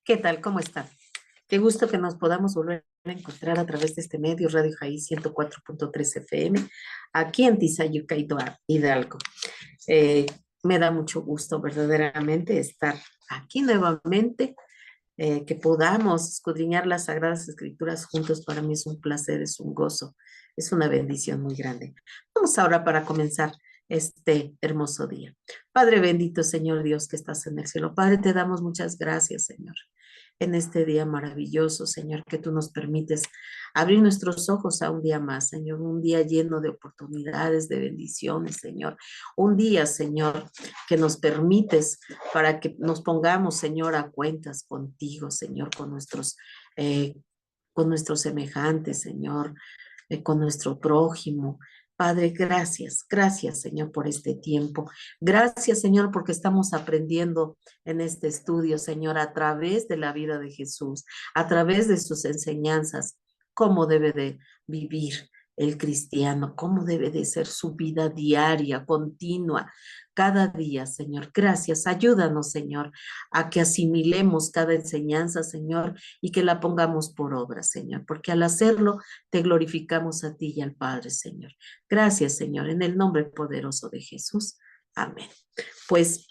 ¿Qué tal? ¿Cómo están? Qué gusto que nos podamos volver a encontrar a través de este medio, Radio Jaí 104.3 FM, aquí en Tizayuca, Hidalgo. Eh, Me da mucho gusto verdaderamente estar aquí nuevamente, que podamos escudriñar las Sagradas Escrituras juntos. Para mí es un placer, es un gozo, es una bendición muy grande. Vamos ahora para comenzar este hermoso día. Padre bendito, Señor Dios que estás en el cielo. Padre, te damos muchas gracias, Señor, en este día maravilloso, Señor, que tú nos permites abrir nuestros ojos a un día más, Señor, un día lleno de oportunidades, de bendiciones, Señor, un día, Señor, que nos permites para que nos pongamos, Señor, a cuentas contigo, Señor, eh, con nuestros semejantes, Señor, con nuestro prójimo. Padre, gracias, gracias Señor por este tiempo. Gracias Señor porque estamos aprendiendo en este estudio, Señor, a través de la vida de Jesús, a través de sus enseñanzas, cómo debe de vivir el cristiano, cómo debe de ser su vida diaria, continua, cada día, Señor. Gracias, ayúdanos, Señor, a que asimilemos cada enseñanza, Señor, y que la pongamos por obra, Señor, porque al hacerlo te glorificamos a ti y al Padre, Señor. Gracias, Señor, en el nombre poderoso de Jesús. Amén. Pues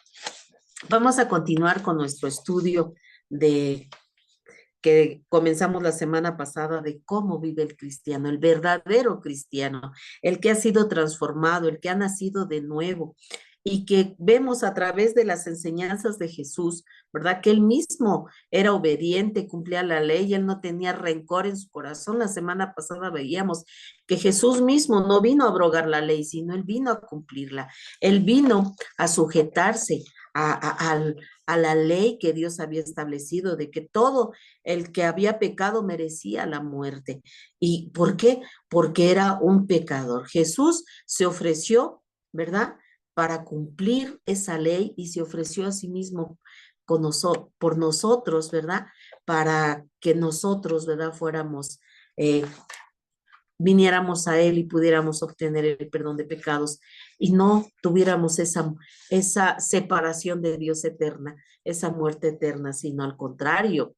vamos a continuar con nuestro estudio de que comenzamos la semana pasada, de cómo vive el cristiano, el verdadero cristiano, el que ha sido transformado, el que ha nacido de nuevo y que vemos a través de las enseñanzas de Jesús, ¿verdad? Que él mismo era obediente, cumplía la ley, él no tenía rencor en su corazón. La semana pasada veíamos que Jesús mismo no vino a abrogar la ley, sino él vino a cumplirla. Él vino a sujetarse a la ley que Dios había establecido, de que todo el que había pecado merecía la muerte. ¿Y por qué? Porque era un pecador. Jesús se ofreció, ¿verdad?, para cumplir esa ley y se ofreció a sí mismo por nosotros, ¿verdad? Para que nosotros, ¿verdad?, eh, viniéramos a Él y pudiéramos obtener el perdón de pecados y no tuviéramos esa separación de Dios eterna, esa muerte eterna, sino al contrario,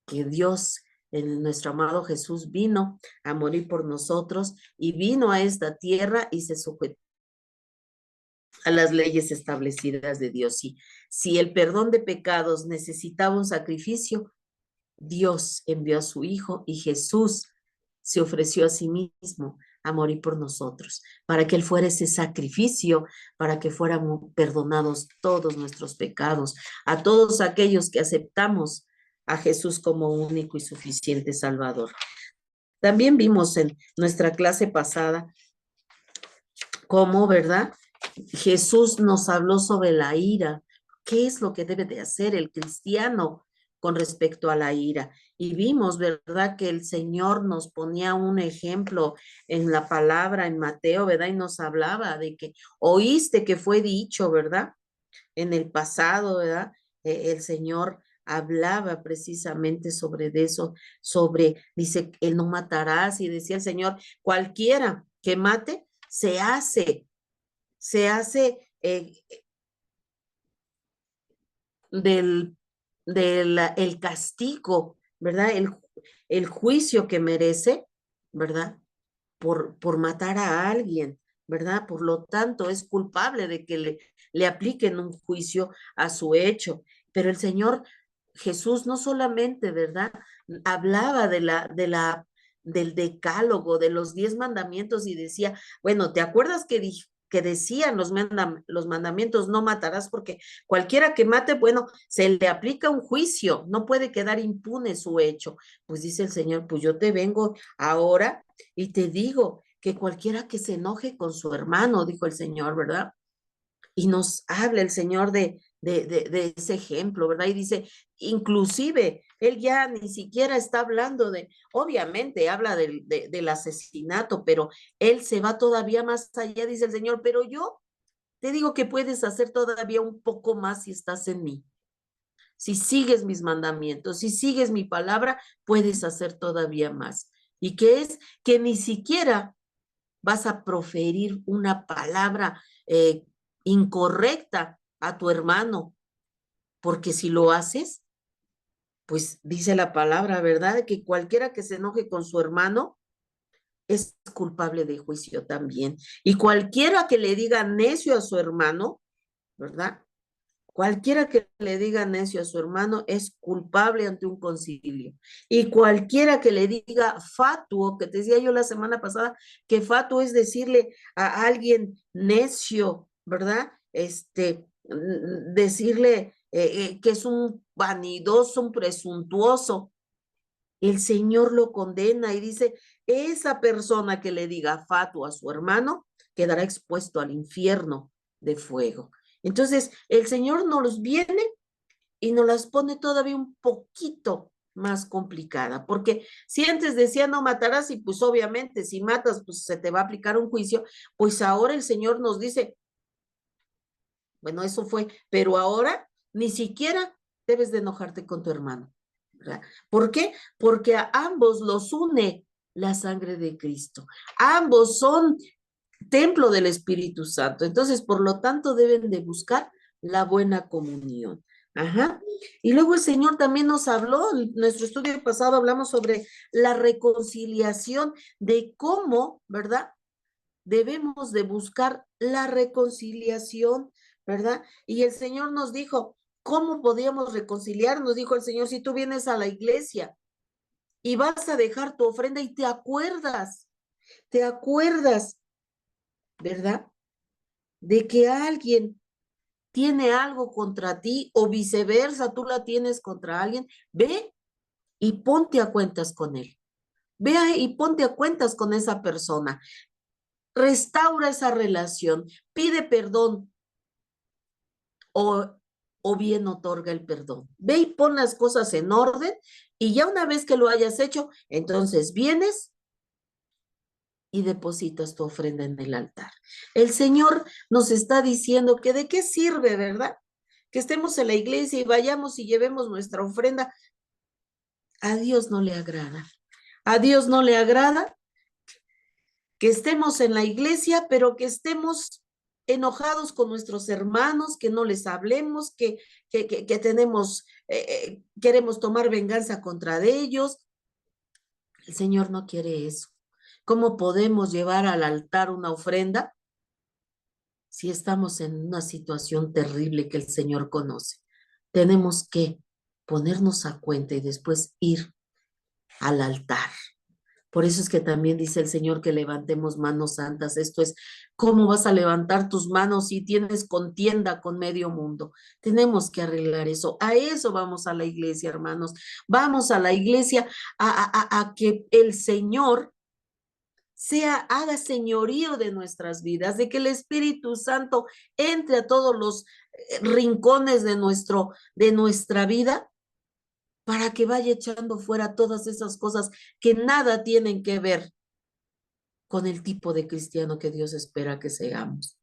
que Dios, nuestro amado Jesús, vino a morir por nosotros y vino a esta tierra y se sujetó a las leyes establecidas de Dios. Y si el perdón de pecados necesitaba un sacrificio, Dios envió a su Hijo y Jesús se ofreció a sí mismo a morir por nosotros, para que Él fuera ese sacrificio, para que fuéramos perdonados todos nuestros pecados, a todos aquellos que aceptamos a Jesús como único y suficiente Salvador. También vimos en nuestra clase pasada cómo, ¿verdad?, Jesús nos habló sobre la ira. ¿Qué es lo que debe de hacer el cristiano con respecto a la ira? Y vimos, ¿verdad?, que el Señor nos ponía un ejemplo en la palabra, en Mateo, ¿verdad? Y nos hablaba de que oíste que fue dicho, ¿verdad?, en el pasado, ¿verdad? El Señor hablaba precisamente sobre eso, dice, Él no matarás, y decía el Señor, cualquiera que mate, se hace del, el castigo, ¿verdad? El juicio que merece, ¿verdad? Por matar a alguien, ¿verdad? Por lo tanto, es culpable de que le apliquen un juicio a su hecho. Pero el Señor Jesús no solamente, ¿verdad?, hablaba del decálogo, de los 10 mandamientos y decía, bueno, ¿te acuerdas que decían los mandamientos, no matarás, porque cualquiera que mate, bueno, se le aplica un juicio, no puede quedar impune su hecho? Pues dice el Señor, pues yo te vengo ahora y te digo que cualquiera que se enoje con su hermano, dijo el Señor, ¿verdad? Y nos habla el Señor de ese ejemplo, ¿verdad? Y dice, inclusive, Él ya ni siquiera está hablando obviamente habla del asesinato, pero Él se va todavía más allá, dice el Señor, pero yo te digo que puedes hacer todavía un poco más si estás en mí. Si sigues mis mandamientos, si sigues mi palabra, puedes hacer todavía más. ¿Y qué es? Que ni siquiera vas a proferir una palabra incorrecta a tu hermano, porque si lo haces, Pues dice la palabra, ¿verdad? Que cualquiera que se enoje con su hermano es culpable de juicio también. Y cualquiera que le diga necio a su hermano, ¿verdad? Cualquiera que le diga necio a su hermano es culpable ante un concilio. Y cualquiera que le diga fatuo, que te decía yo la semana pasada, que fatuo es decirle a alguien necio, ¿verdad? Decirle que es un vanidoso, un presuntuoso. El Señor lo condena y dice, esa persona que le diga fatuo a su hermano quedará expuesto al infierno de fuego. Entonces, el Señor nos viene y nos las pone todavía un poquito más complicada, porque si antes decía no matarás y pues obviamente si matas pues se te va a aplicar un juicio, pues ahora el Señor nos dice, bueno, eso fue, pero ahora ni siquiera debes de enojarte con tu hermano, ¿verdad? ¿Por qué? Porque a ambos los une la sangre de Cristo. Ambos son templo del Espíritu Santo. Entonces, por lo tanto, deben de buscar la buena comunión. Ajá. Y luego el Señor también nos habló, en nuestro estudio pasado hablamos sobre la reconciliación, de cómo, ¿verdad? Debemos de buscar la reconciliación, ¿verdad? Y el Señor nos dijo, ¿cómo podíamos reconciliarnos? Dijo el Señor, si tú vienes a la iglesia y vas a dejar tu ofrenda y te acuerdas, ¿verdad? De que alguien tiene algo contra ti o viceversa, tú la tienes contra alguien, ve y ponte a cuentas con él. Ve y ponte a cuentas con esa persona. Restaura esa relación, pide perdón o bien otorga el perdón. Ve y pon las cosas en orden y ya una vez que lo hayas hecho, entonces vienes y depositas tu ofrenda en el altar. El Señor nos está diciendo que de qué sirve, ¿verdad? Que estemos en la iglesia y vayamos y llevemos nuestra ofrenda. A Dios no le agrada. A Dios no le agrada que estemos en la iglesia, pero que estemos enojados con nuestros hermanos, que no les hablemos, que tenemos, queremos tomar venganza contra de ellos. El Señor no quiere eso. ¿Cómo podemos llevar al altar una ofrenda si estamos en una situación terrible que el Señor conoce? Tenemos que ponernos a cuenta y después ir al altar. Por eso es que también dice el Señor que levantemos manos santas. Esto es, ¿cómo vas a levantar tus manos si tienes contienda con medio mundo? Tenemos que arreglar eso. A eso vamos a la iglesia, hermanos. Vamos a la iglesia a que el Señor haga señorío de nuestras vidas, de que el Espíritu Santo entre a todos los rincones de nuestra vida para que vaya echando fuera todas esas cosas que nada tienen que ver con el tipo de cristiano que Dios espera que seamos.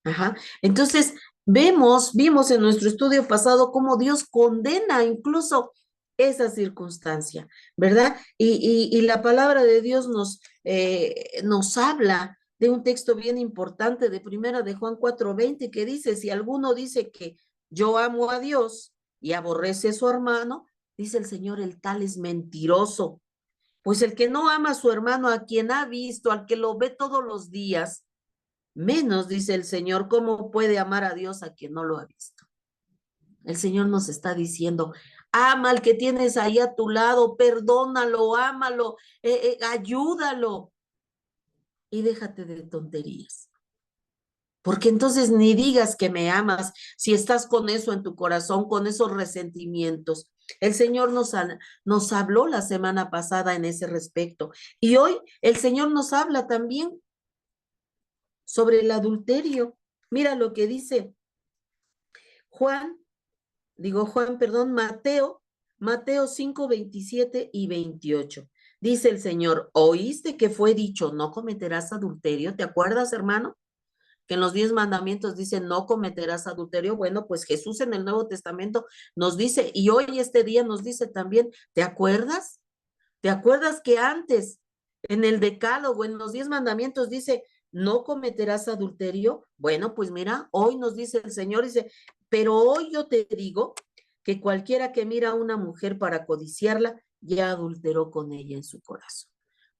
Ajá. Entonces, vimos en nuestro estudio pasado cómo Dios condena incluso esa circunstancia, ¿verdad? Y la palabra de Dios nos habla de un texto bien importante de primera de Juan 4:20 que dice, si alguno dice que yo amo a Dios y aborrece a su hermano, dice el Señor, el tal es mentiroso. Pues el que no ama a su hermano, a quien ha visto, al que lo ve todos los días, menos, dice el Señor, ¿cómo puede amar a Dios a quien no lo ha visto? El Señor nos está diciendo, ama al que tienes ahí a tu lado, perdónalo, ámalo, ayúdalo y déjate de tonterías. Porque entonces ni digas que me amas si estás con eso en tu corazón, con esos resentimientos. El Señor nos habló la semana pasada en ese respecto. Y hoy el Señor nos habla también sobre el adulterio. Mira lo que dice Mateo 5, 27 y 28. Dice el Señor, ¿oíste que fue dicho, no cometerás adulterio? ¿Te acuerdas, hermano? Que en los 10 mandamientos dice, no cometerás adulterio. Bueno, pues Jesús en el Nuevo Testamento nos dice, y hoy este día nos dice también, ¿te acuerdas? ¿Te acuerdas que antes en el Decálogo, en los 10 mandamientos dice, no cometerás adulterio? Bueno, pues mira, hoy nos dice el Señor, dice, pero hoy yo te digo que cualquiera que mira a una mujer para codiciarla, ya adulteró con ella en su corazón.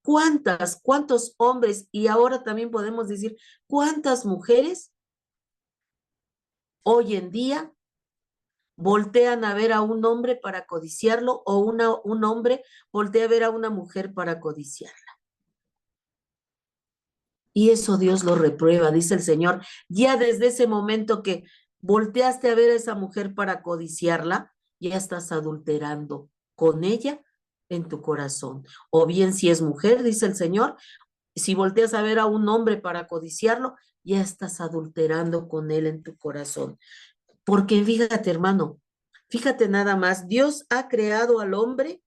¿Cuántos hombres, y ahora también podemos decir, cuántas mujeres hoy en día voltean a ver a un hombre para codiciarlo o un hombre voltea a ver a una mujer para codiciarla? Y eso Dios lo reprueba, dice el Señor. Ya desde ese momento que volteaste a ver a esa mujer para codiciarla, ya estás adulterando con ella en tu corazón. O bien si es mujer, dice el Señor, si volteas a ver a un hombre para codiciarlo, ya estás adulterando con él en tu corazón. Porque fíjate, hermano, fíjate nada más, Dios creó al hombre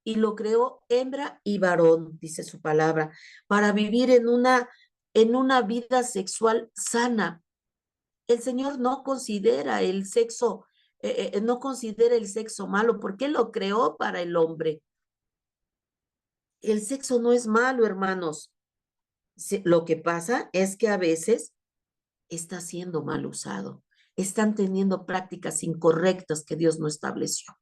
y lo creó hembra y varón, dice su palabra, para vivir en una vida sexual sana. El Señor no considera el sexo, no considera el sexo malo, porque lo creó para el hombre. El sexo no es malo, hermanos. Lo que pasa es que a veces está siendo mal usado. Están teniendo prácticas incorrectas que Dios no estableció.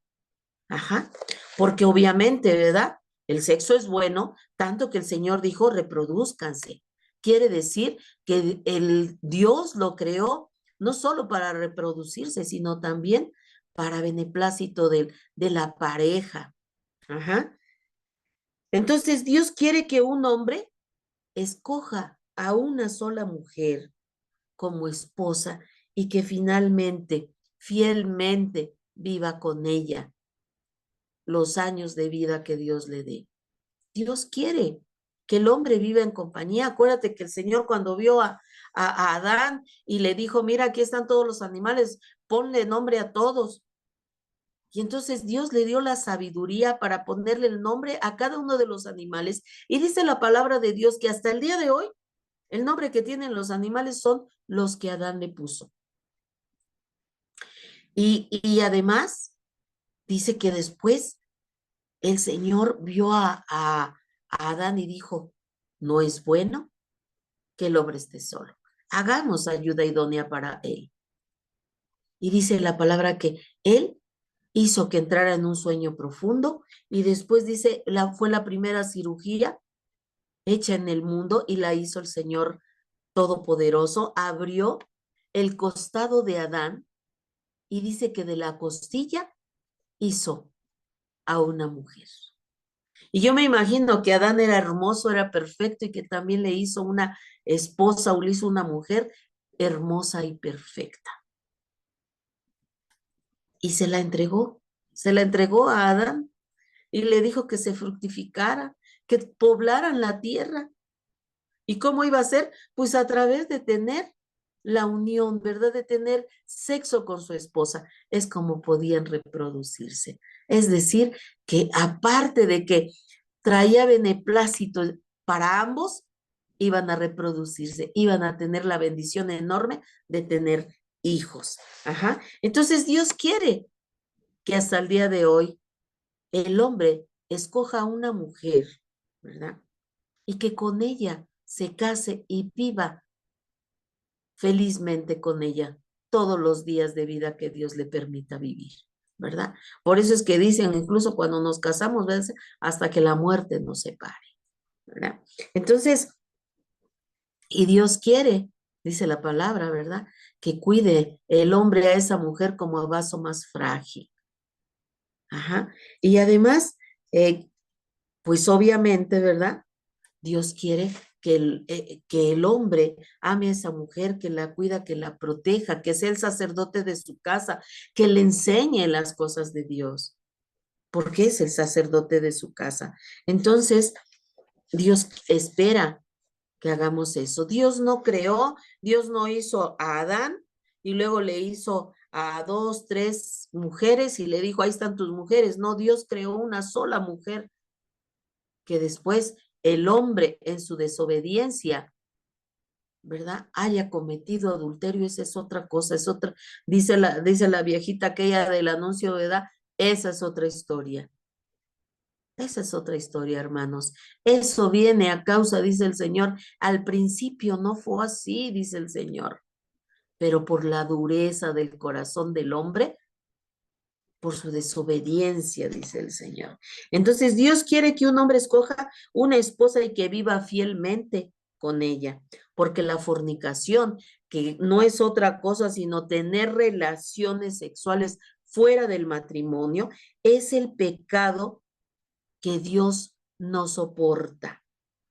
Ajá, porque obviamente, ¿verdad? El sexo es bueno, tanto que el Señor dijo, reproduzcanse. Quiere decir que el Dios lo creó no solo para reproducirse, sino también para beneplácito de la pareja. Ajá. Entonces, Dios quiere que un hombre escoja a una sola mujer como esposa y que finalmente, fielmente, viva con ella los años de vida que Dios le dé. Dios quiere que el hombre viva en compañía. Acuérdate que el Señor cuando vio a Adán y le dijo, mira, aquí están todos los animales, ponle nombre a todos. Y entonces Dios le dio la sabiduría para ponerle el nombre a cada uno de los animales. Y dice la palabra de Dios que hasta el día de hoy, el nombre que tienen los animales son los que Adán le puso. Y además dice que después el Señor vio a Adán y dijo, no es bueno que el hombre esté solo. Hagamos ayuda idónea para él. Y dice la palabra que él hizo que entrara en un sueño profundo y después dice, fue la primera cirugía hecha en el mundo y la hizo el Señor Todopoderoso. Abrió el costado de Adán y dice que de la costilla hizo a una mujer. Y yo me imagino que Adán era hermoso, era perfecto y que también le hizo una esposa o le hizo una mujer hermosa y perfecta. Y se la entregó a Adán y le dijo que se fructificara, que poblaran la tierra. ¿Y cómo iba a ser? Pues a través de tener la unión, ¿verdad? De tener sexo con su esposa. Es como podían reproducirse. Es decir, que aparte de que traía beneplácito para ambos, iban a reproducirse, iban a tener la bendición enorme de tener hijos. Ajá. Entonces Dios quiere que hasta el día de hoy el hombre escoja a una mujer, ¿verdad? Y que con ella se case y viva felizmente con ella todos los días de vida que Dios le permita vivir, ¿verdad? Por eso es que dicen, incluso cuando nos casamos, ¿verdad? Hasta que la muerte nos separe, ¿verdad? Entonces, y Dios quiere, dice la palabra, ¿verdad? Que cuide el hombre a esa mujer como a vaso más frágil. Ajá. Y además, pues obviamente, ¿verdad? Dios quiere que el hombre ame a esa mujer, que la cuida, que la proteja, que sea el sacerdote de su casa, que le enseñe las cosas de Dios, porque es el sacerdote de su casa. Entonces, Dios espera que hagamos eso. Dios no creó, Dios no hizo a Adán y luego le hizo a dos, tres mujeres y le dijo, ahí están tus mujeres. No, Dios creó una sola mujer que después el hombre en su desobediencia, ¿verdad? Haya cometido adulterio, esa es otra cosa, es otra, dice la viejita aquella del anuncio, ¿verdad? Esa es otra historia. Esa es otra historia, hermanos. Eso viene a causa, dice el Señor. Al principio no fue así, dice el Señor. pero por la dureza del corazón del hombre, por su desobediencia, dice el Señor. Entonces Dios quiere que un hombre escoja una esposa y que viva fielmente con ella, porque la fornicación, que no es otra cosa sino tener relaciones sexuales fuera del matrimonio, es el pecado que Dios no soporta,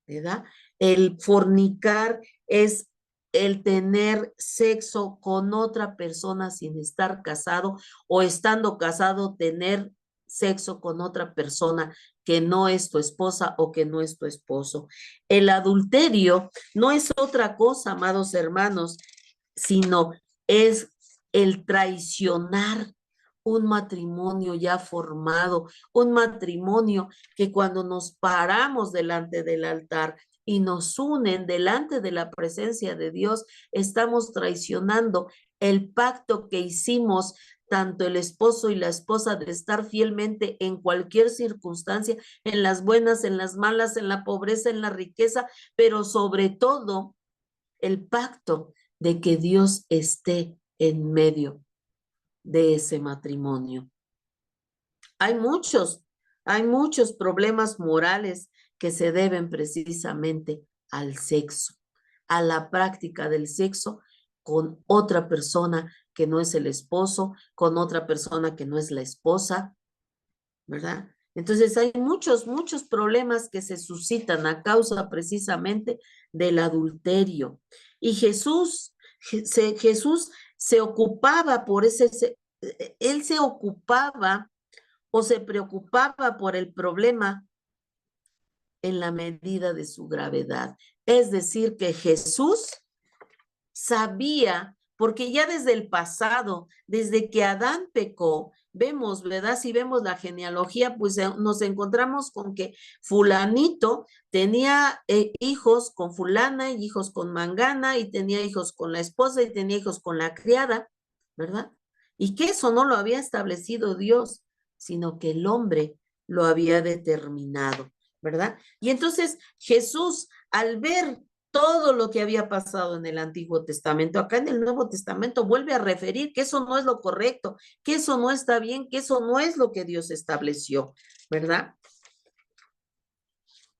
¿verdad? El fornicar es el tener sexo con otra persona sin estar casado, o estando casado tener sexo con otra persona que no es tu esposa o que no es tu esposo. El adulterio no es otra cosa, amados hermanos, sino es el traicionar un matrimonio ya formado, un matrimonio que cuando nos paramos delante del altar y nos unen delante de la presencia de Dios, estamos traicionando el pacto que hicimos tanto el esposo y la esposa de estar fielmente en cualquier circunstancia, en las buenas, en las malas, en la pobreza, en la riqueza, pero sobre todo el pacto de que Dios esté en medio de ese matrimonio. Hay muchos, hay muchos problemas morales que se deben precisamente al sexo, a la práctica del sexo con otra persona que no es el esposo, con otra persona que no es la esposa, ¿verdad? Entonces hay muchos problemas que se suscitan a causa precisamente del adulterio. Y Jesús se ocupaba por él se ocupaba o se preocupaba por el problema en la medida de su gravedad. Es decir, que Jesús sabía, porque ya desde el pasado, desde que Adán pecó, vemos, ¿verdad? Si vemos la genealogía, pues nos encontramos con que fulanito tenía hijos con fulana y hijos con mangana y tenía hijos con la esposa y tenía hijos con la criada, ¿verdad? Y que eso no lo había establecido Dios, sino que el hombre lo había determinado, ¿verdad? Y entonces Jesús, al ver todo lo que había pasado en el Antiguo Testamento, acá en el Nuevo Testamento vuelve a referir que eso no es lo correcto, que eso no está bien, que eso no es lo que Dios estableció, ¿verdad?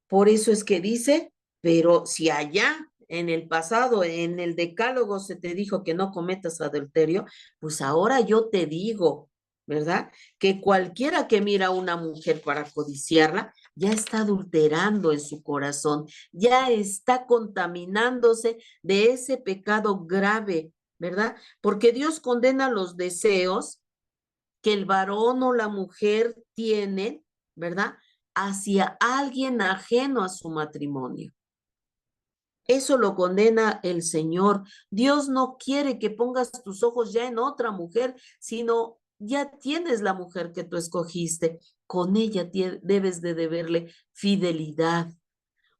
Por eso es que dice, pero si allá en el pasado, en el decálogo se te dijo que no cometas adulterio, pues ahora yo te digo, ¿verdad? Que cualquiera que mira a una mujer para codiciarla, ya está adulterando en su corazón, ya está contaminándose de ese pecado grave, ¿verdad? Porque Dios condena los deseos que el varón o la mujer tienen, ¿verdad? Hacia alguien ajeno a su matrimonio. Eso lo condena el Señor. Dios no quiere que pongas tus ojos ya en otra mujer, sino ya tienes la mujer que tú escogiste. Con ella debes de deberle fidelidad.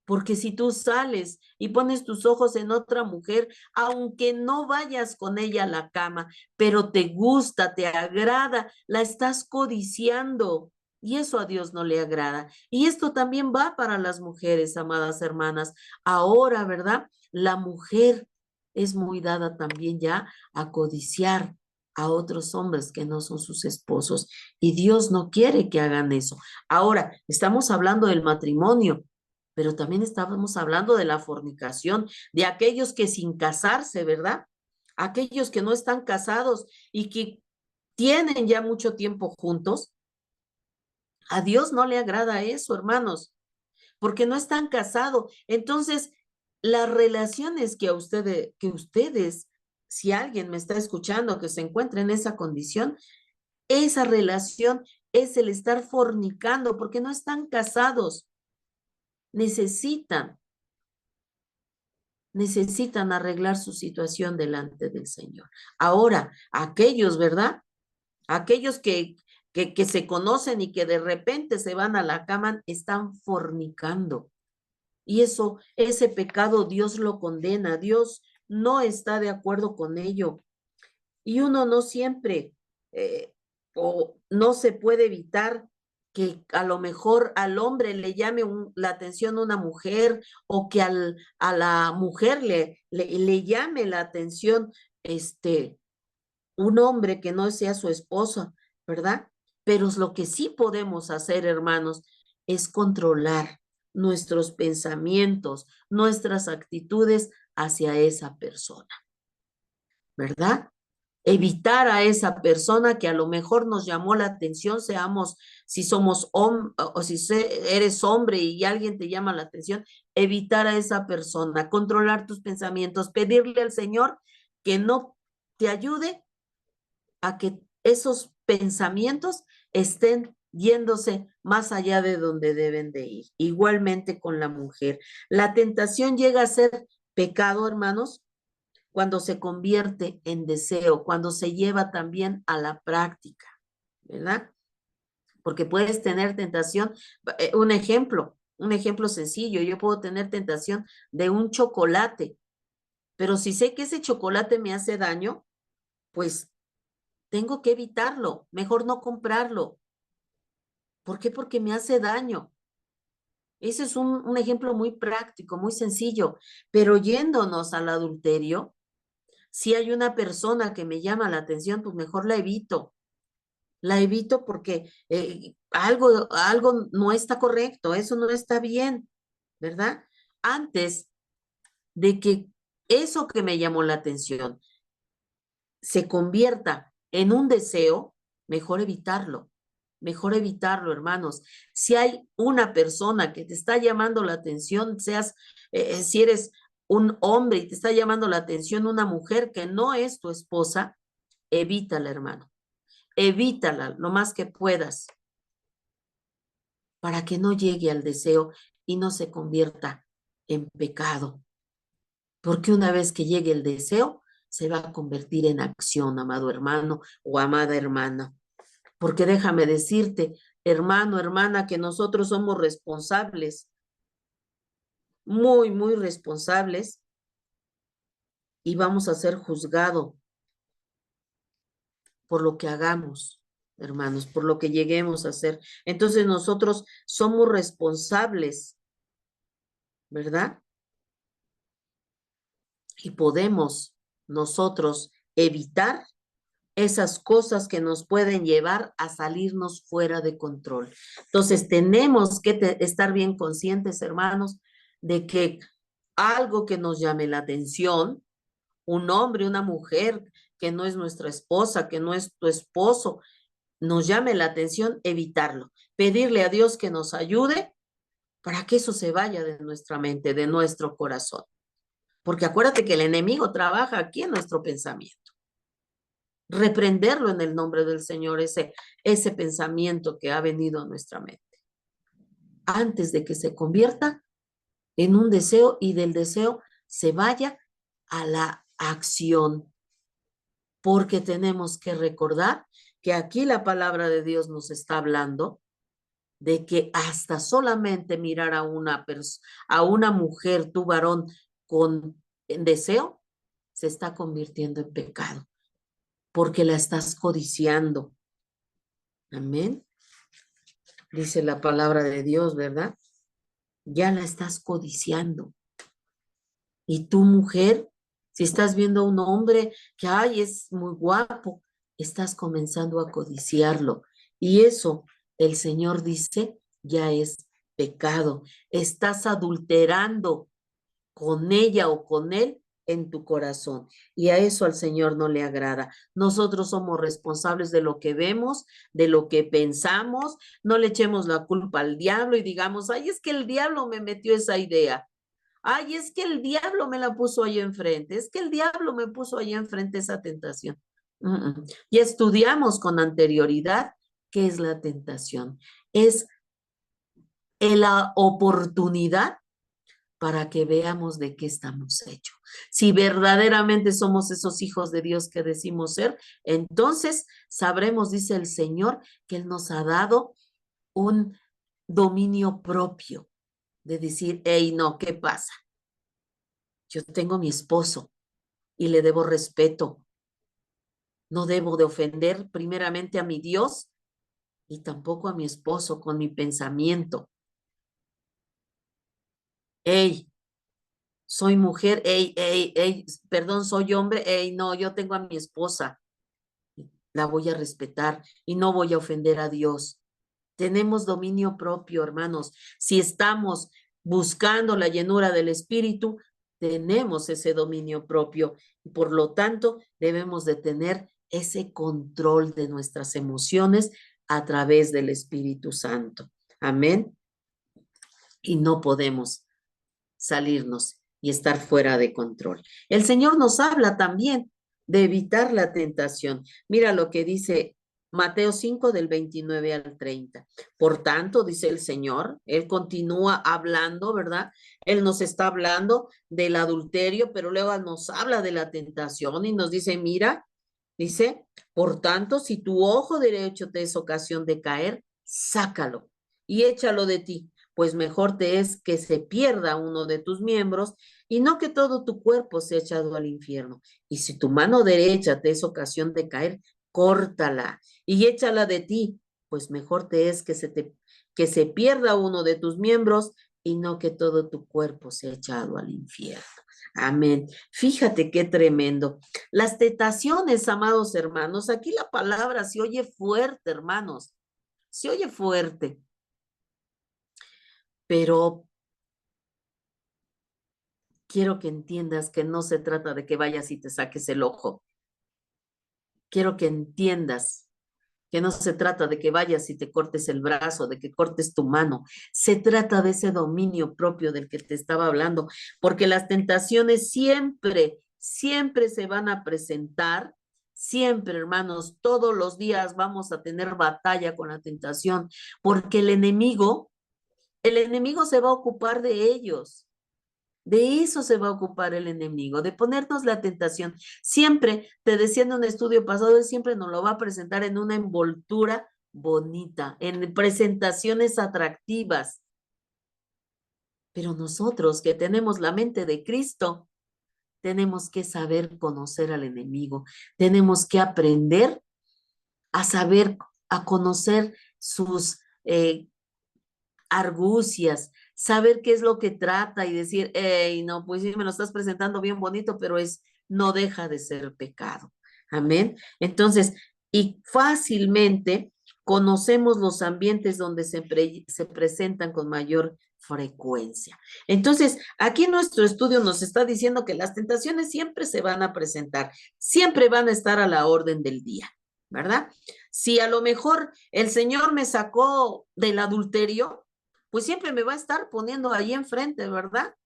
Porque si tú sales y pones tus ojos en otra mujer, aunque no vayas con ella a la cama, pero te gusta, te agrada, la estás codiciando. Y eso a Dios no le agrada. Y esto también va para las mujeres, amadas hermanas. Ahora, ¿verdad? La mujer es muy dada también ya a codiciar a otros hombres que no son sus esposos. Y Dios no quiere que hagan eso. Ahora, estamos hablando del matrimonio, pero también estábamos hablando de la fornicación, de aquellos que sin casarse, ¿verdad? Aquellos que no están casados y que tienen ya mucho tiempo juntos. A Dios no le agrada eso, hermanos, porque no están casados. Entonces, las relaciones que ustedes, si alguien me está escuchando que se encuentra en esa condición, esa relación es el estar fornicando porque no están casados. Necesitan necesitan arreglar su situación delante del Señor. Ahora, aquellos, ¿verdad? Aquellos que se conocen y que de repente se van a la cama, están fornicando. Y eso, ese pecado Dios lo condena, Dios no está de acuerdo con ello. Y uno no siempre o no se puede evitar que a lo mejor al hombre le llame la atención una mujer o que a la mujer le llame la atención un hombre que no sea su esposo, ¿verdad? Pero lo que sí podemos hacer, hermanos, es controlar nuestros pensamientos, nuestras actitudes hacia esa persona, ¿verdad? Evitar a esa persona que a lo mejor nos llamó la atención, seamos, si somos hombre o si eres hombre y alguien te llama la atención, evitar a esa persona, controlar tus pensamientos, pedirle al Señor que no te ayude a que esos pensamientos estén yéndose más allá de donde deben de ir. Igualmente con la mujer. La tentación llega a ser pecado, hermanos, cuando se convierte en deseo, cuando se lleva también a la práctica, ¿verdad? Porque puedes tener tentación, un ejemplo sencillo, yo puedo tener tentación de un chocolate, pero si sé que ese chocolate me hace daño, pues tengo que evitarlo, mejor no comprarlo. ¿Por qué? Porque me hace daño. Ese es un ejemplo muy práctico, muy sencillo, pero yéndonos al adulterio, si hay una persona que me llama la atención, pues mejor la evito. La evito porque algo no está correcto, eso no está bien, ¿verdad? Antes de que eso que me llamó la atención se convierta en un deseo, mejor evitarlo, hermanos. Si hay una persona que te está llamando la atención, si eres un hombre y te está llamando la atención una mujer que no es tu esposa, evítala, hermano. Evítala lo más que puedas para que no llegue al deseo y no se convierta en pecado. Porque una vez que llegue el deseo, se va a convertir en acción, amado hermano o amada hermana. Porque déjame decirte, hermano, hermana, que nosotros somos responsables, muy, muy responsables, y vamos a ser juzgados por lo que hagamos, hermanos, por lo que lleguemos a hacer. Entonces nosotros somos responsables, ¿verdad? Y podemos nosotros evitar esas cosas que nos pueden llevar a salirnos fuera de control. Entonces, tenemos que estar bien conscientes, hermanos, de que algo que nos llame la atención, un hombre, una mujer que no es nuestra esposa, que no es tu esposo, nos llame la atención, evitarlo. Pedirle a Dios que nos ayude para que eso se vaya de nuestra mente, de nuestro corazón. Porque acuérdate que el enemigo trabaja aquí en nuestro pensamiento. Reprenderlo en el nombre del Señor, ese pensamiento que ha venido a nuestra mente, antes de que se convierta en un deseo y del deseo se vaya a la acción, porque tenemos que recordar que aquí la palabra de Dios nos está hablando de que hasta solamente mirar a una mujer, tu varón, con deseo, se está convirtiendo en pecado, porque la estás codiciando. Amén. Dice la palabra de Dios, ¿verdad? Ya la estás codiciando. Y tu mujer, si estás viendo a un hombre que, ay, es muy guapo, estás comenzando a codiciarlo. Y eso, el Señor dice, ya es pecado. Estás adulterando con ella o con él en tu corazón. Y a eso al Señor no le agrada. Nosotros somos responsables de lo que vemos, de lo que pensamos. No le echemos la culpa al diablo y digamos, ay, es que el diablo me metió esa idea. Ay, es que el diablo me la puso ahí enfrente. Es que el diablo me puso ahí enfrente esa tentación. Y estudiamos con anterioridad qué es la tentación. Es la oportunidad para que veamos de qué estamos hechos. Si verdaderamente somos esos hijos de Dios que decimos ser, entonces sabremos, dice el Señor, que Él nos ha dado un dominio propio de decir, hey, no, ¿qué pasa? Yo tengo mi esposo y le debo respeto. No debo de ofender primeramente a mi Dios y tampoco a mi esposo con mi pensamiento. Hey, Soy mujer, ey, ey, ey, perdón, soy hombre, ey, no, yo tengo a mi esposa, la voy a respetar y no voy a ofender a Dios. Tenemos dominio propio, hermanos. Si estamos buscando la llenura del Espíritu, tenemos ese dominio propio y por lo tanto debemos de tener ese control de nuestras emociones a través del Espíritu Santo. Amén. Y no podemos salirnos y estar fuera de control. El Señor nos habla también de evitar la tentación. Mira lo que dice Mateo 5 del 29 al 30. Por tanto, dice el Señor, Él continúa hablando, ¿verdad? Él nos está hablando del adulterio, pero luego nos habla de la tentación y nos dice, mira, dice, por tanto, si tu ojo derecho te es ocasión de caer, sácalo y échalo de ti, pues mejor te es que se pierda uno de tus miembros y no que todo tu cuerpo sea echado al infierno. Y si tu mano derecha te es ocasión de caer, córtala y échala de ti, pues mejor te es que se pierda uno de tus miembros y no que todo tu cuerpo sea echado al infierno. Amén. Fíjate qué tremendo. Las tentaciones, amados hermanos, aquí la palabra se oye fuerte, hermanos, se oye fuerte, pero quiero que entiendas que no se trata de que vayas y te saques el ojo. Quiero que entiendas que no se trata de que vayas y te cortes el brazo, de que cortes tu mano. Se trata de ese dominio propio del que te estaba hablando, porque las tentaciones siempre, siempre se van a presentar. Siempre, hermanos, todos los días vamos a tener batalla con la tentación, porque el enemigo se va a ocupar de ellos. De eso se va a ocupar el enemigo, de ponernos la tentación. Siempre, te decía en un estudio pasado, él siempre nos lo va a presentar en una envoltura bonita, en presentaciones atractivas. Pero nosotros que tenemos la mente de Cristo, tenemos que saber conocer al enemigo, tenemos que aprender a saber, a conocer sus argucias, saber qué es lo que trata y decir, hey, no, pues sí, me lo estás presentando bien bonito, pero no deja de ser pecado. Amén. Entonces, y fácilmente conocemos los ambientes donde se presentan con mayor frecuencia. Entonces, aquí nuestro estudio nos está diciendo que las tentaciones siempre se van a presentar, siempre van a estar a la orden del día, ¿verdad? Si a lo mejor el Señor me sacó del adulterio, pues siempre me va a estar poniendo ahí enfrente, ¿verdad?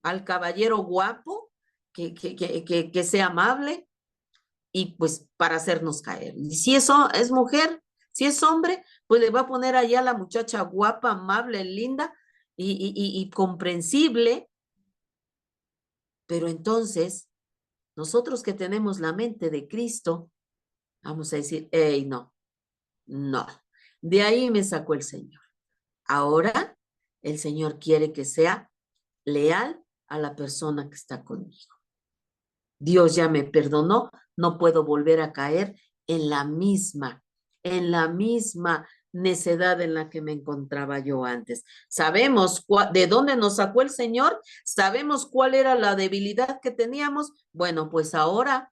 Al caballero guapo, que sea amable y pues para hacernos caer. Y si eso es mujer, si es hombre, pues le va a poner allá a la muchacha guapa, amable, linda y comprensible. Pero entonces, nosotros que tenemos la mente de Cristo, vamos a decir, hey, no, no. De ahí me sacó el Señor. Ahora el Señor quiere que sea leal a la persona que está conmigo. Dios ya me perdonó, no puedo volver a caer en la misma necedad en la que me encontraba yo antes. Sabemos de dónde nos sacó el Señor, sabemos cuál era la debilidad que teníamos. Bueno, pues ahora,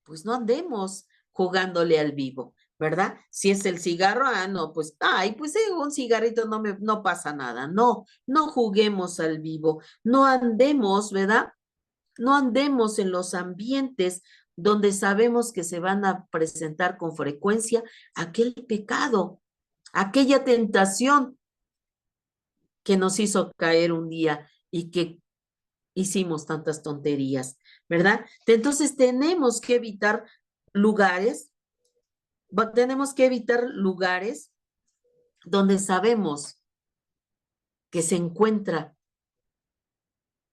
pues no andemos jugándole al vivo, ¿verdad? Si es el cigarro, no, pues, ay, pues un cigarrito no pasa nada. No, no juguemos al vivo, no andemos, ¿verdad? No andemos en los ambientes donde sabemos que se van a presentar con frecuencia aquel pecado, aquella tentación que nos hizo caer un día y que hicimos tantas tonterías, ¿verdad? Entonces lugares, tenemos que evitar lugares donde sabemos que se encuentra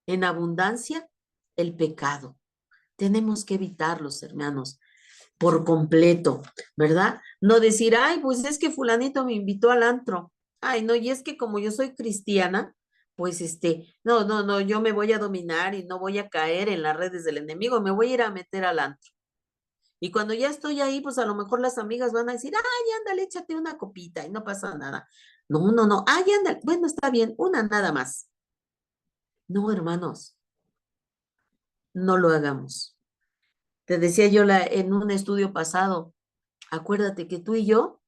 en abundancia el pecado. Tenemos que evitarlos, hermanos, por completo, ¿verdad? No decir, ay, pues es que fulanito me invitó al antro. Ay, no, y es que como yo soy cristiana, pues no, yo me voy a dominar y no voy a caer en las redes del enemigo, me voy a ir a meter al antro. Y cuando ya estoy ahí, pues a lo mejor las amigas van a decir, ay, ándale, échate una copita y no pasa nada. No, ay, ándale, bueno, está bien, una nada más. No, hermanos, no lo hagamos. Te decía yo en un estudio pasado, acuérdate que tú y yo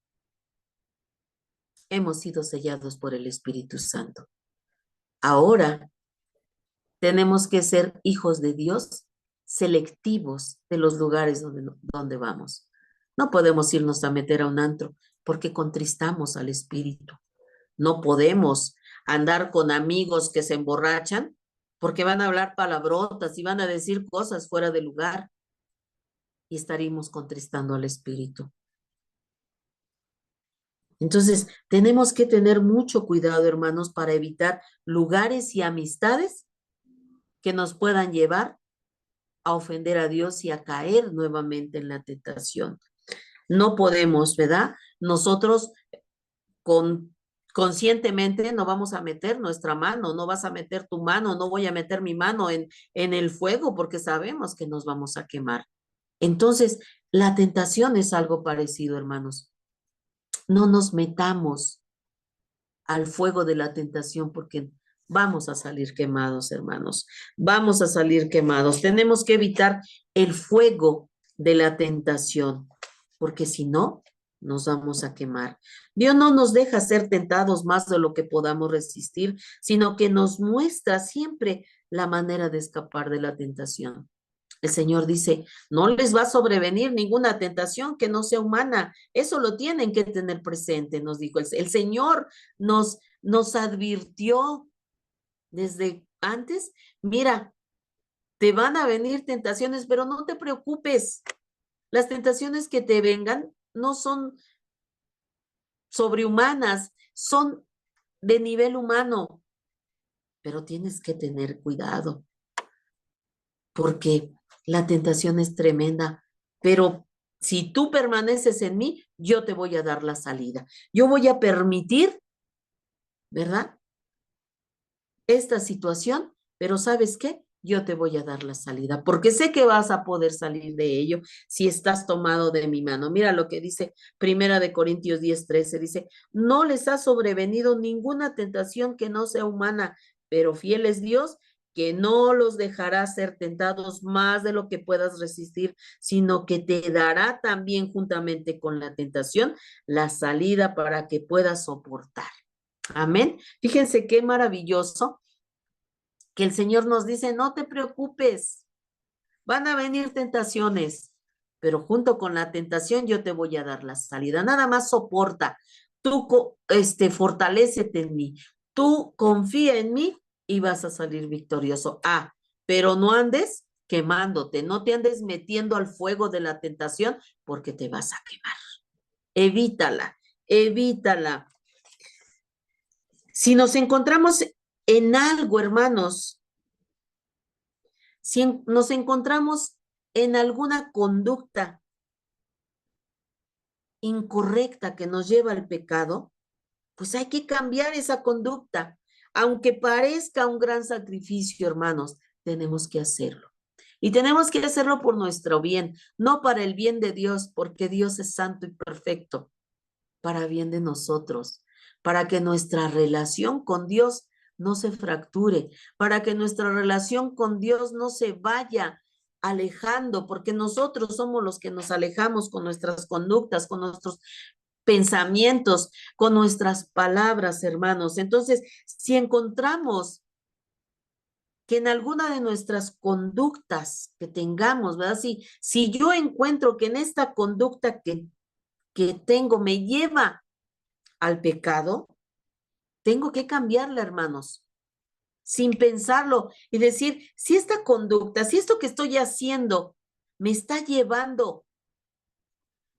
hemos sido sellados por el Espíritu Santo. Ahora tenemos que ser hijos de Dios, selectivos de los lugares donde vamos. No podemos irnos a meter a un antro porque contristamos al Espíritu. No podemos andar con amigos que se emborrachan porque van a hablar palabrotas y van a decir cosas fuera de lugar y estaríamos contristando al Espíritu. Entonces, tenemos que tener mucho cuidado, hermanos, para evitar lugares y amistades que nos puedan llevar a ofender a Dios y a caer nuevamente en la tentación. No podemos, ¿verdad? Nosotros con, conscientemente no vamos a meter nuestra mano, no vas a meter tu mano, no voy a meter mi mano en el fuego porque sabemos que nos vamos a quemar. Entonces, la tentación es algo parecido, hermanos. No nos metamos al fuego de la tentación porque vamos a salir quemados, hermanos. Vamos a salir quemados. Tenemos que evitar el fuego de la tentación, porque si no, nos vamos a quemar. Dios no nos deja ser tentados más de lo que podamos resistir, sino que nos muestra siempre la manera de escapar de la tentación. El Señor dice, no les va a sobrevenir ninguna tentación que no sea humana. Eso lo tienen que tener presente, nos dijo. El Señor nos advirtió desde antes, mira, te van a venir tentaciones, pero no te preocupes. Las tentaciones que te vengan no son sobrehumanas, son de nivel humano, pero tienes que tener cuidado porque la tentación es tremenda, pero si tú permaneces en mí, yo te voy a dar la salida. Yo voy a permitir, ¿verdad? Esta situación, pero ¿sabes qué? Yo te voy a dar la salida, porque sé que vas a poder salir de ello si estás tomado de mi mano. Mira lo que dice Primera de Corintios 10:13, dice, no les ha sobrevenido ninguna tentación que no sea humana, pero fiel es Dios que no los dejará ser tentados más de lo que puedas resistir, sino que te dará también juntamente con la tentación la salida para que puedas soportar. Amén. Fíjense qué maravilloso que el Señor nos dice, no te preocupes, van a venir tentaciones, pero junto con la tentación yo te voy a dar la salida. Nada más soporta, tú fortalécete en mí, tú confía en mí y vas a salir victorioso. Ah, pero no andes quemándote, no te andes metiendo al fuego de la tentación porque te vas a quemar. Evítala, evítala. Si nos encontramos en algo, hermanos, si nos encontramos en alguna conducta incorrecta que nos lleva al pecado, pues hay que cambiar esa conducta. Aunque parezca un gran sacrificio, hermanos, tenemos que hacerlo. Y tenemos que hacerlo por nuestro bien, no para el bien de Dios, porque Dios es santo y perfecto, para bien de nosotros, para que nuestra relación con Dios no se fracture, para que nuestra relación con Dios no se vaya alejando, porque nosotros somos los que nos alejamos con nuestras conductas, con nuestros pensamientos, con nuestras palabras, hermanos. Entonces, si encontramos que en alguna de nuestras conductas que tengamos, ¿verdad? Si yo encuentro que en esta conducta que tengo me lleva al pecado, tengo que cambiarla, hermanos, sin pensarlo y decir, si esta conducta, si esto que estoy haciendo me está llevando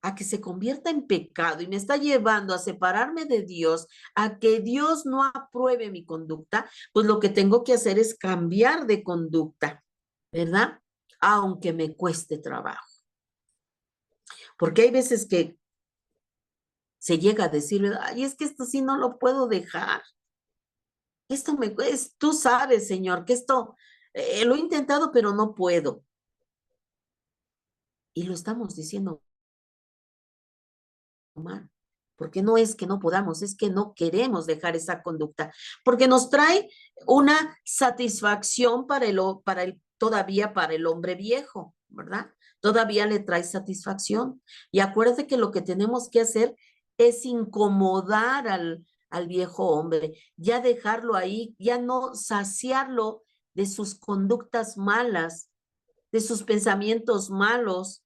a que se convierta en pecado y me está llevando a separarme de Dios, a que Dios no apruebe mi conducta, pues lo que tengo que hacer es cambiar de conducta, ¿verdad? Aunque me cueste trabajo. Porque hay veces que se llega a decir, ay, es que esto sí no lo puedo dejar. Esto tú sabes, Señor, que esto lo he intentado, pero no puedo. Y lo estamos diciendo mal. porque no es que no podamos, es que no queremos dejar esa conducta, porque nos trae una satisfacción todavía para el hombre viejo, ¿verdad? Todavía le trae satisfacción. Y acuérdate que lo que tenemos que hacer es incomodar al viejo hombre, ya dejarlo ahí, ya no saciarlo de sus conductas malas, de sus pensamientos malos,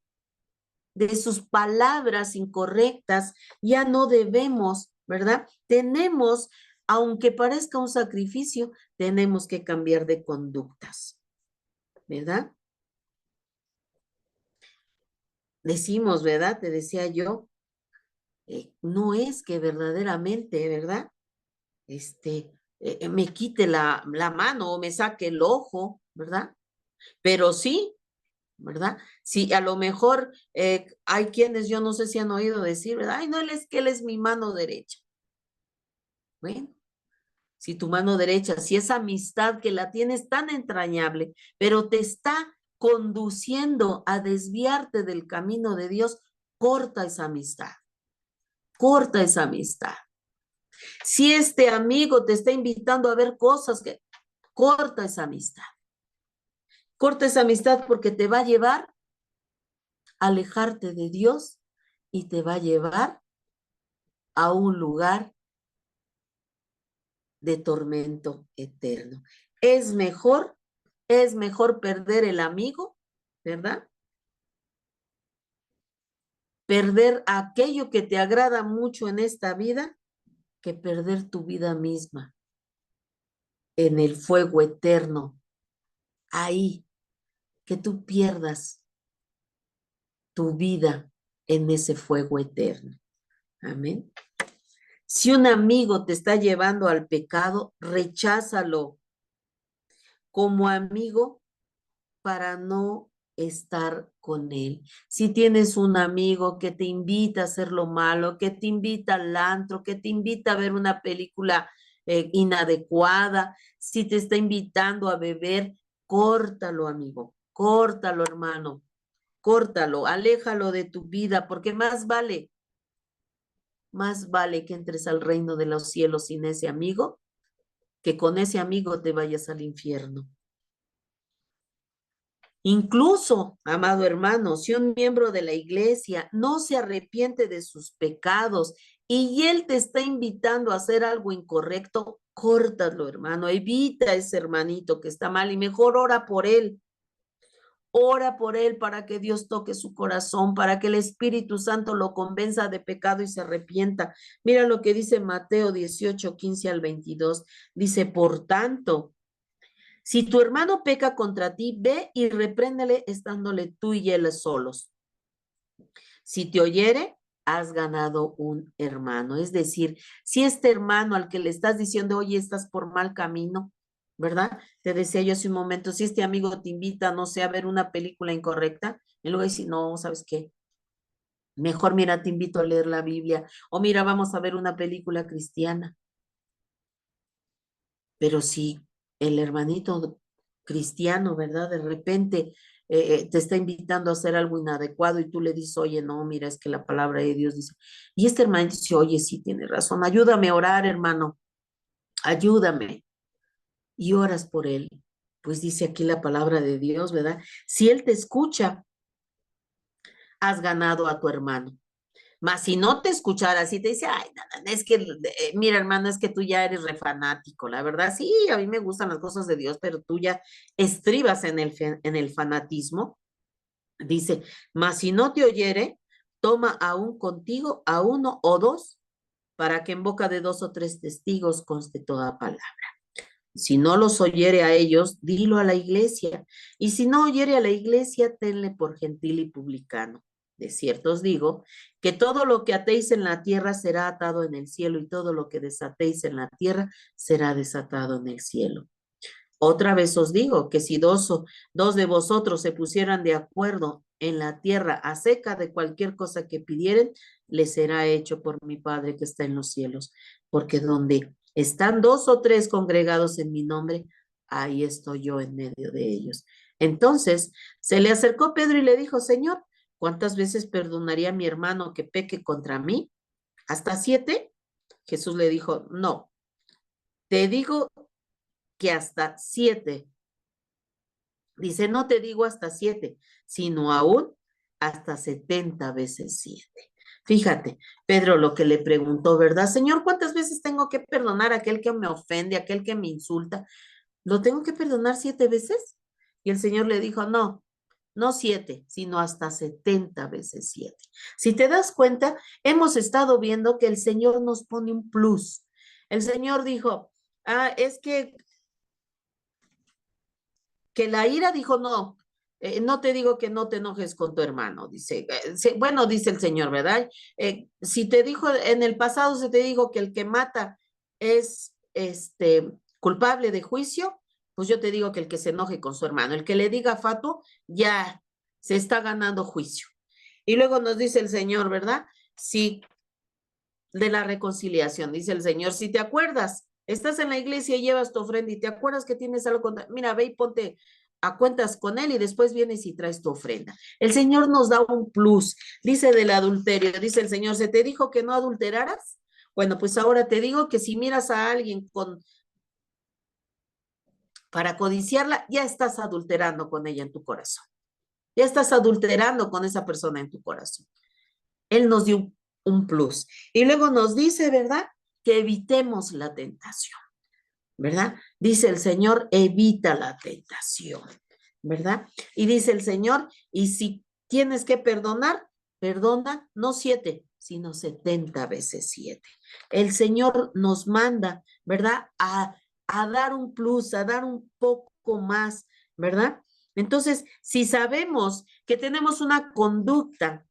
de sus palabras incorrectas, ya no debemos, ¿verdad? Tenemos, aunque parezca un sacrificio, tenemos que cambiar de conductas, ¿verdad? Decimos, ¿verdad? Te decía yo, no es que verdaderamente, ¿verdad? Me quite la mano o me saque el ojo, ¿verdad? Pero sí, ¿verdad? Sí, a lo mejor hay quienes, yo no sé si han oído decir, ¿verdad? Ay, no, es que él es mi mano derecha. Bueno, si tu mano derecha, si esa amistad que la tienes tan entrañable, pero te está conduciendo a desviarte del camino de Dios, corta esa amistad, corta esa amistad. Si este amigo te está invitando a ver cosas que, corta esa amistad porque te va a llevar a alejarte de Dios y te va a llevar a un lugar de tormento eterno. Es mejor, es mejor perder el amigo, ¿verdad? Perder aquello que te agrada mucho en esta vida que perder tu vida misma en el fuego eterno. Ahí, que tú pierdas tu vida en ese fuego eterno. Amén. Si un amigo te está llevando al pecado, recházalo como amigo para no estar con él. Si tienes un amigo que te invita a hacer lo malo, que te invita al antro, que te invita a ver una película inadecuada, si te está invitando a beber, córtalo, amigo, córtalo, hermano, córtalo, aléjalo de tu vida, porque más vale que entres al reino de los cielos sin ese amigo, que con ese amigo te vayas al infierno. Incluso, amado hermano, si un miembro de la iglesia no se arrepiente de sus pecados y él te está invitando a hacer algo incorrecto, córtalo, hermano, evita a ese hermanito que está mal y mejor ora por él. Ora por él para que Dios toque su corazón, para que el Espíritu Santo lo convenza de pecado y se arrepienta. Mira lo que dice Mateo 18, 15 al 22. Dice, por tanto, si tu hermano peca contra ti, ve y repréndele estándole tú y él solos. Si te oyere, has ganado un hermano. Es decir, si este hermano al que le estás diciendo, oye, estás por mal camino, ¿verdad? Te decía yo hace un momento, si este amigo te invita, no sé, a ver una película incorrecta, en lugar de decir, no, ¿sabes qué? Mejor, mira, te invito a leer la Biblia, o mira, vamos a ver una película cristiana. Pero si el hermanito cristiano, ¿verdad? De repente te está invitando a hacer algo inadecuado y tú le dices, oye, no, mira, es que la palabra de Dios dice, y este hermano dice, oye, sí, tiene razón, ayúdame a orar, hermano, ayúdame. Y oras por él. Pues dice aquí la palabra de Dios, ¿verdad? Si él te escucha, has ganado a tu hermano. Mas si no te escuchara, si te dice, ay, es que, mira, hermano, es que tú ya eres re fanático, la verdad, sí, a mí me gustan las cosas de Dios, pero tú ya estribas en el fanatismo. Dice, mas si no te oyere, toma aún contigo a uno o dos, para que en boca de dos o tres testigos conste toda palabra. Si no los oyere a ellos, dilo a la iglesia. Y si no oyere a la iglesia, tenle por gentil y publicano. De cierto os digo que todo lo que atéis en la tierra será atado en el cielo y todo lo que desatéis en la tierra será desatado en el cielo. Otra vez os digo que si dos de vosotros se pusieran de acuerdo en la tierra acerca de cualquier cosa que pidieren, les será hecho por mi Padre que está en los cielos. Porque donde están dos o tres congregados en mi nombre, ahí estoy yo en medio de ellos. Entonces se le acercó Pedro y le dijo, Señor, ¿cuántas veces perdonaría a mi hermano que peque contra mí? ¿Hasta 7? Jesús le dijo, no, te digo que hasta 7. Dice, no te digo hasta 7, sino aún hasta 70 veces 7. Fíjate, Pedro lo que le preguntó, ¿verdad? Señor, ¿cuántas veces tengo que perdonar a aquel que me ofende, a aquel que me insulta? ¿Lo tengo que perdonar 7 veces? Y el Señor le dijo, no, no 7, sino hasta 70 veces 7. Si te das cuenta, hemos estado viendo que el Señor nos pone un plus. El Señor dijo, es que la ira dijo, no, no te digo que no te enojes con tu hermano, dice, bueno, dice el Señor, ¿verdad? Si te dijo, en el pasado se te dijo que el que mata es culpable de juicio, pues yo te digo que el que se enoje con su hermano, el que le diga fatuo, ya se está ganando juicio. Y luego nos dice el Señor, ¿verdad? Si de la reconciliación, dice el Señor, si te acuerdas, estás en la iglesia y llevas tu ofrenda y te acuerdas que tienes algo contra, mira, ve y ponte a cuentas con él y después vienes y traes tu ofrenda. El Señor nos da un plus, dice del adulterio, dice el Señor, ¿se te dijo que no adulteraras? Bueno, pues ahora te digo que si miras a alguien para codiciarla, ya estás adulterando con ella en tu corazón. Ya estás adulterando con esa persona en tu corazón. Él nos dio un plus. Y luego nos dice, ¿verdad? Que evitemos la tentación, ¿verdad? Dice el Señor, evita la tentación, ¿verdad? Y dice el Señor, y si tienes que perdonar, perdona no 7, sino 70 veces 7. El Señor nos manda, ¿verdad? A dar un plus, a dar un poco más, ¿verdad? Entonces, si sabemos que tenemos una conducta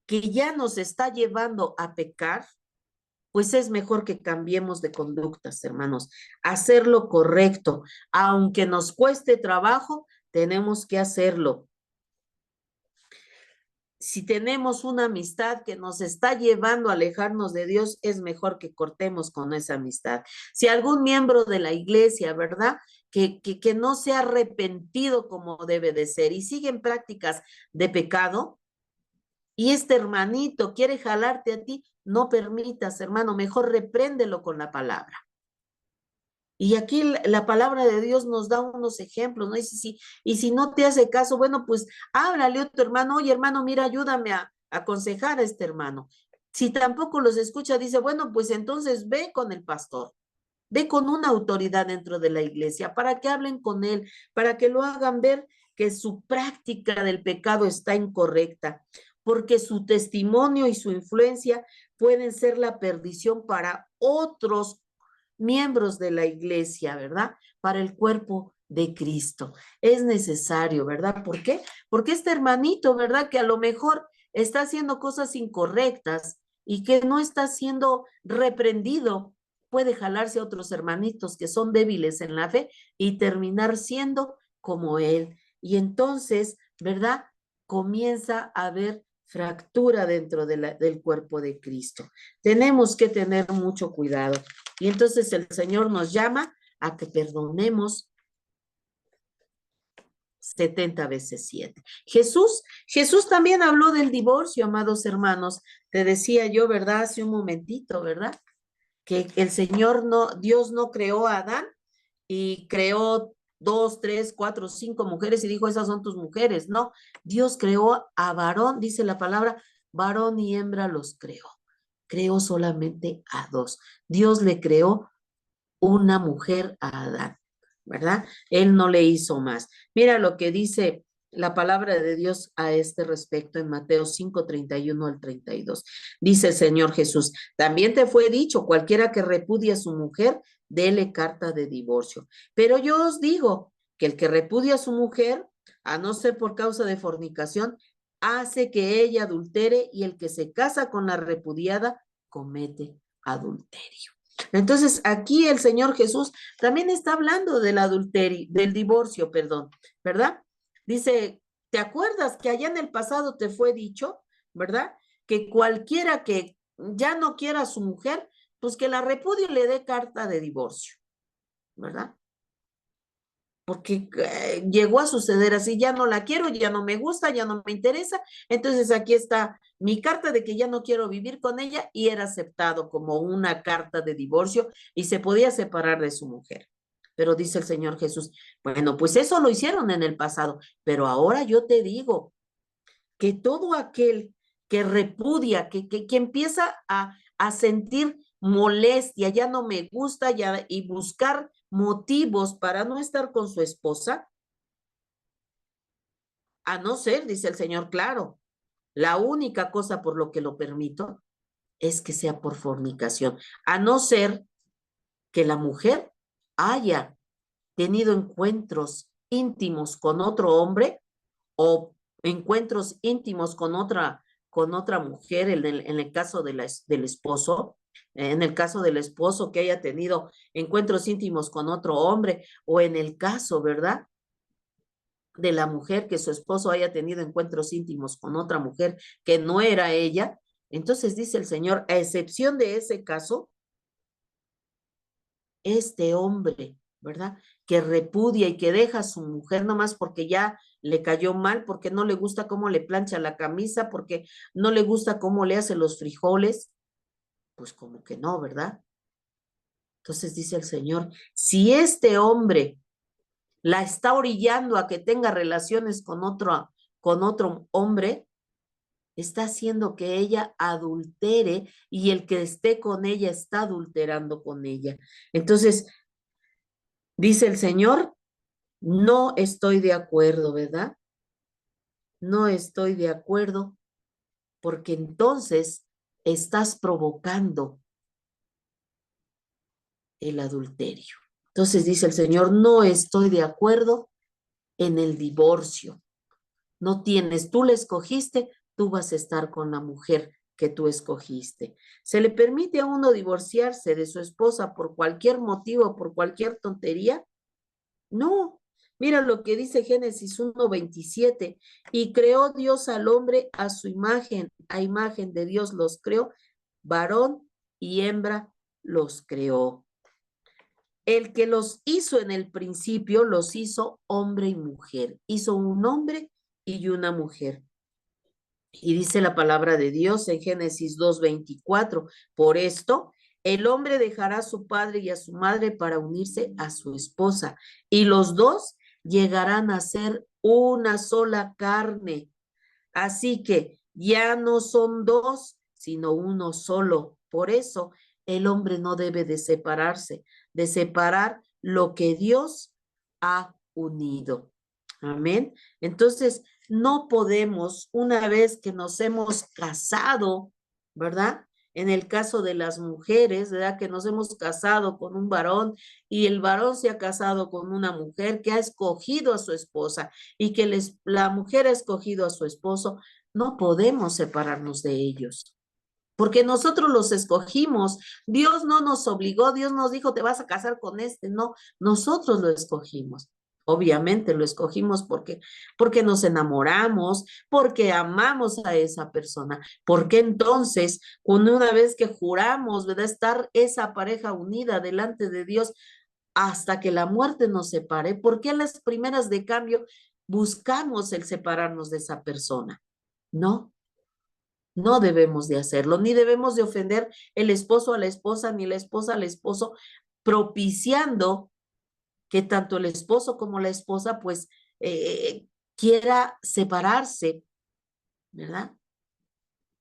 que ya nos está llevando a pecar, pues es mejor que cambiemos de conductas, hermanos. Hacer lo correcto, aunque nos cueste trabajo, tenemos que hacerlo. Si tenemos una amistad que nos está llevando a alejarnos de Dios, es mejor que cortemos con esa amistad. Si algún miembro de la iglesia, ¿verdad? Que no se ha arrepentido como debe de ser y sigue en prácticas de pecado, y este hermanito quiere jalarte a ti, no permitas, hermano, mejor repréndelo con la palabra. Y aquí la palabra de Dios nos da unos ejemplos, ¿no? Y si no te hace caso, bueno, pues háblale a tu hermano, oye, hermano, mira, ayúdame a aconsejar a este hermano. Si tampoco los escucha, dice, bueno, pues entonces ve con el pastor, ve con una autoridad dentro de la iglesia para que hablen con él, para que lo hagan ver que su práctica del pecado está incorrecta, porque su testimonio y su influencia pueden ser la perdición para otros miembros de la iglesia, ¿verdad? Para el cuerpo de Cristo. Es necesario, ¿verdad? ¿Por qué? Porque este hermanito, ¿verdad? Que a lo mejor está haciendo cosas incorrectas y que no está siendo reprendido, puede jalarse a otros hermanitos que son débiles en la fe y terminar siendo como él. Y entonces, ¿verdad? Comienza a haber fractura dentro del cuerpo de Cristo. Tenemos que tener mucho cuidado. Y entonces el Señor nos llama a que perdonemos 70 veces 7. Jesús también habló del divorcio, amados hermanos. Te decía yo, ¿verdad? Hace un momentito, ¿verdad? Que el Señor no, Dios no creó a Adán y creó 2, 3, 4, 5 mujeres y dijo, esas son tus mujeres. No, Dios creó a varón, dice la palabra, varón y hembra los creó. Creó solamente a 2. Dios le creó una mujer a Adán, ¿verdad? Él no le hizo más. Mira lo que dice la palabra de Dios a este respecto en Mateo 5, 31 al 32. Dice el Señor Jesús, también te fue dicho, cualquiera que repudia a su mujer, dele carta de divorcio. Pero yo os digo que el que repudia a su mujer, a no ser por causa de fornicación, hace que ella adultere y el que se casa con la repudiada comete adulterio. Entonces, aquí el Señor Jesús también está hablando del adulterio, del divorcio, perdón, ¿verdad? Dice, ¿te acuerdas que allá en el pasado te fue dicho, ¿verdad? Que cualquiera que ya no quiera a su mujer, pues que la repudie y le dé carta de divorcio, ¿verdad? porque llegó a suceder así, ya no la quiero, ya no me gusta, ya no me interesa, entonces aquí está mi carta de que ya no quiero vivir con ella y era aceptado como una carta de divorcio y se podía separar de su mujer. Pero dice el Señor Jesús, bueno, pues eso lo hicieron en el pasado, pero ahora yo te digo que todo aquel que repudia, que empieza a sentir molestia, ya no me gusta, ya, y buscar motivos para no estar con su esposa, a no ser, dice el Señor, claro, la única cosa por lo que lo permito es que sea por fornicación, a no ser que la mujer haya tenido encuentros íntimos con otro hombre o encuentros íntimos con otra mujer, en el caso de del esposo, en el caso del esposo que haya tenido encuentros íntimos con otro hombre, o en el caso, ¿verdad? De la mujer que su esposo haya tenido encuentros íntimos con otra mujer que no era ella. Entonces dice el Señor, a excepción de ese caso, este hombre, ¿verdad? Que repudia y que deja a su mujer nomás porque ya le cayó mal, porque no le gusta cómo le plancha la camisa, porque no le gusta cómo le hace los frijoles, pues como que no, ¿verdad? Entonces dice el Señor, si este hombre la está orillando a que tenga relaciones con otro hombre, está haciendo que ella adultere y el que esté con ella está adulterando con ella. Entonces, dice el Señor, no estoy de acuerdo, ¿verdad? No estoy de acuerdo porque entonces estás provocando el adulterio. Entonces dice el Señor, no estoy de acuerdo en el divorcio. No tienes, tú le escogiste, tú vas a estar con la mujer que tú escogiste. ¿Se le permite a uno divorciarse de su esposa por cualquier motivo, por cualquier tontería? No, mira lo que dice Génesis 1:27, y creó Dios al hombre a su imagen, a imagen de Dios los creó, varón y hembra los creó. El que los hizo en el principio, los hizo hombre y mujer, hizo un hombre y una mujer. Y dice la palabra de Dios en Génesis 2:24, por esto el hombre dejará a su padre y a su madre para unirse a su esposa, y los dos llegarán a ser una sola carne. Así que ya no son dos, sino uno solo. Por eso el hombre no debe de separar lo que Dios ha unido. Amén. Entonces, no podemos, una vez que nos hemos casado, ¿verdad? En el caso de las mujeres, ¿verdad? Que nos hemos casado con un varón y el varón se ha casado con una mujer que ha escogido a su esposa y que la mujer ha escogido a su esposo, no podemos separarnos de ellos. Porque nosotros los escogimos, Dios no nos obligó, Dios nos dijo, te vas a casar con este, no, nosotros lo escogimos. Obviamente lo escogimos porque nos enamoramos, porque amamos a esa persona, porque entonces, cuando una vez que juramos, ¿verdad? Estar esa pareja unida delante de Dios hasta que la muerte nos separe, ¿por qué las primeras de cambio buscamos el separarnos de esa persona? No, no debemos de hacerlo, ni debemos de ofender el esposo a la esposa, ni la esposa al esposo, propiciando que tanto el esposo como la esposa pues quiera separarse, ¿verdad?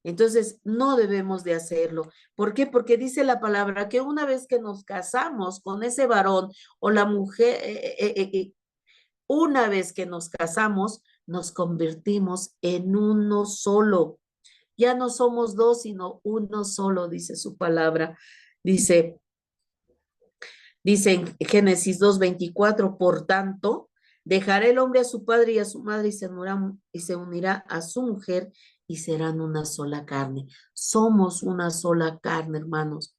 Entonces, no debemos de hacerlo. ¿Por qué? Porque dice la palabra que una vez que nos casamos con ese varón o la mujer, una vez que nos casamos, nos convertimos en uno solo. Ya no somos dos, sino uno solo, dice su palabra. Dice, dice en Génesis 2:24, por tanto, dejará el hombre a su padre y a su madre y se unirá a su mujer y serán una sola carne. Somos una sola carne, hermanos.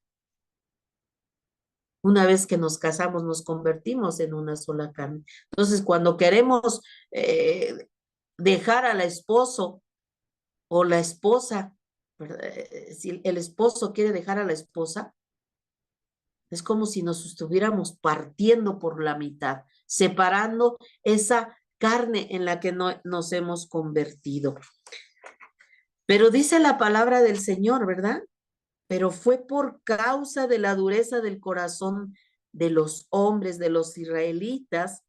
Una vez que nos casamos, nos convertimos en una sola carne. Entonces, cuando queremos dejar al esposo o la esposa, ¿verdad? Si el esposo quiere dejar a la esposa, Es como si nos estuviéramos partiendo por la mitad, separando esa carne en la que nos hemos convertido. Pero dice la palabra del Señor, ¿verdad? Pero fue por causa de la dureza del corazón de los hombres, de los israelitas,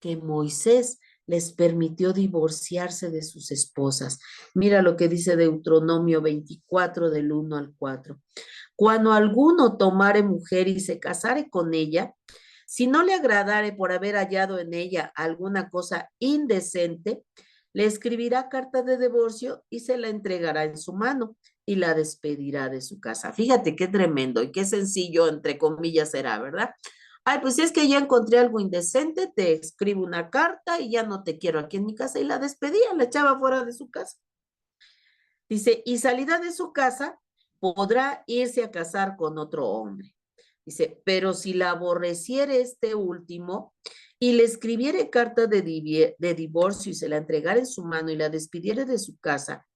que Moisés les permitió divorciarse de sus esposas. Mira lo que dice Deuteronomio 24 del 1 al 4. Cuando alguno tomare mujer y se casare con ella, si no le agradare por haber hallado en ella alguna cosa indecente, le escribirá carta de divorcio y se la entregará en su mano y la despedirá de su casa. Fíjate qué tremendo y qué sencillo, entre comillas, será, ¿verdad? Ay, pues si es que ya encontré algo indecente, te escribo una carta y ya no te quiero aquí en mi casa y la despedía, la echaba fuera de su casa. Dice, y salida de su casa, podrá irse a casar con otro hombre. Dice, pero si la aborreciere este último y le escribiere carta de divorcio y se la entregara en su mano y la despidiere de su casa,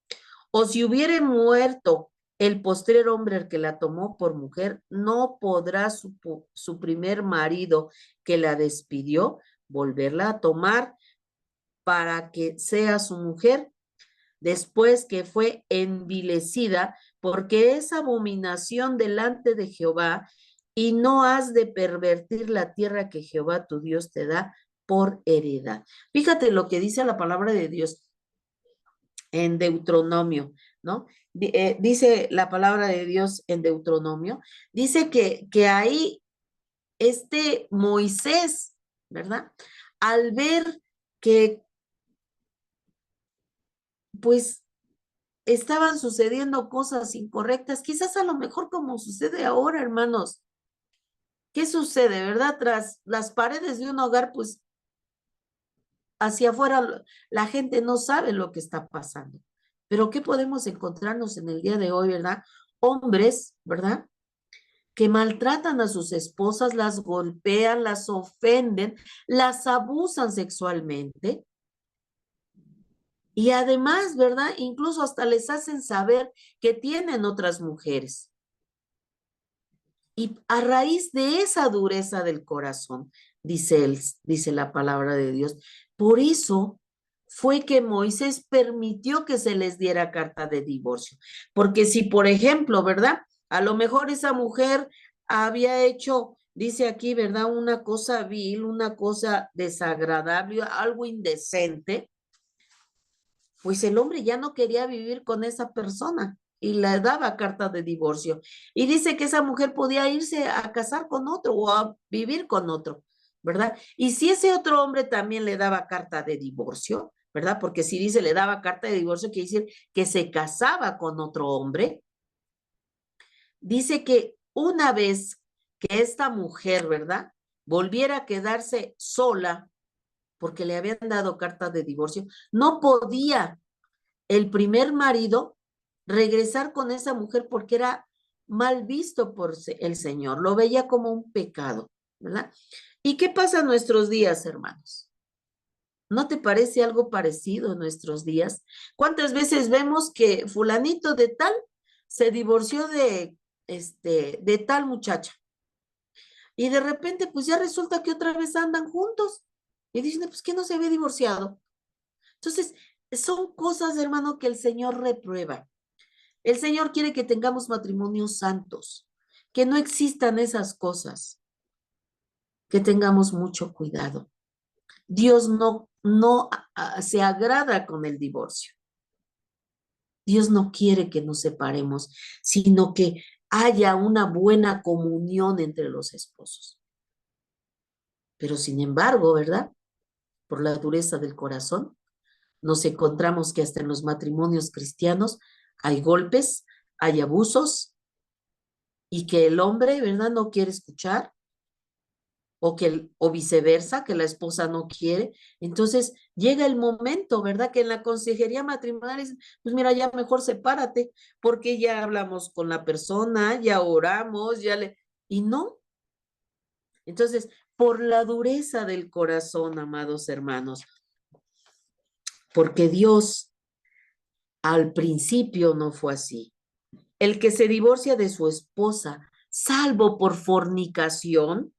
o si hubiere muerto el postrer hombre el que la tomó por mujer, no podrá su primer marido que la despidió volverla a tomar para que sea su mujer después que fue envilecida, porque es abominación delante de Jehová, y no has de pervertir la tierra que Jehová tu Dios te da por heredad. Fíjate lo que dice la palabra de Dios en Deuteronomio, ¿no? Dice la palabra de Dios en Deuteronomio, dice que ahí Moisés, ¿verdad? Al ver que pues estaban sucediendo cosas incorrectas, quizás a lo mejor como sucede ahora, hermanos. ¿Qué sucede, verdad? Tras las paredes de un hogar, pues hacia afuera la gente no sabe lo que está pasando. Pero ¿qué podemos encontrarnos en el día de hoy, verdad? Hombres, ¿verdad? Que maltratan a sus esposas, las golpean, las ofenden, las abusan sexualmente. Y además, ¿verdad? Incluso hasta les hacen saber que tienen otras mujeres. Y a raíz de esa dureza del corazón, dice la palabra de Dios, por eso fue que Moisés permitió que se les diera carta de divorcio. Porque si, por ejemplo, ¿verdad? A lo mejor esa mujer había hecho, dice aquí, ¿verdad? Una cosa vil, una cosa desagradable, algo indecente, pues el hombre ya no quería vivir con esa persona y le daba carta de divorcio. Y dice que esa mujer podía irse a casar con otro o a vivir con otro, ¿verdad? Y si ese otro hombre también le daba carta de divorcio, ¿verdad? Porque si dice le daba carta de divorcio, quiere decir que se casaba con otro hombre. Dice que una vez que esta mujer, ¿verdad? Volviera a quedarse sola porque le habían dado carta de divorcio, no podía el primer marido regresar con esa mujer porque era mal visto por el Señor, lo veía como un pecado, ¿verdad? ¿Y qué pasa en nuestros días, hermanos? ¿No te parece algo parecido en nuestros días? ¿Cuántas veces vemos que fulanito de tal se divorció de tal muchacha? Y de repente, pues ya resulta que otra vez andan juntos. Y dicen, pues que no se había divorciado. Entonces, son cosas, hermano, que el Señor reprueba. El Señor quiere que tengamos matrimonios santos, que no existan esas cosas, que tengamos mucho cuidado. Dios no se agrada con el divorcio. Dios no quiere que nos separemos, sino que haya una buena comunión entre los esposos. Pero sin embargo, ¿verdad? Por la dureza del corazón, nos encontramos que hasta en los matrimonios cristianos hay golpes, hay abusos y que el hombre, ¿verdad? No quiere escuchar o viceversa, que la esposa no quiere. Entonces llega el momento, ¿verdad? Que en la consejería matrimonial dicen, pues mira, ya mejor sepárate, porque ya hablamos con la persona, ya oramos, y no. Entonces, por la dureza del corazón, amados hermanos, porque Dios al principio no fue así. El que se divorcia de su esposa salvo por fornicación,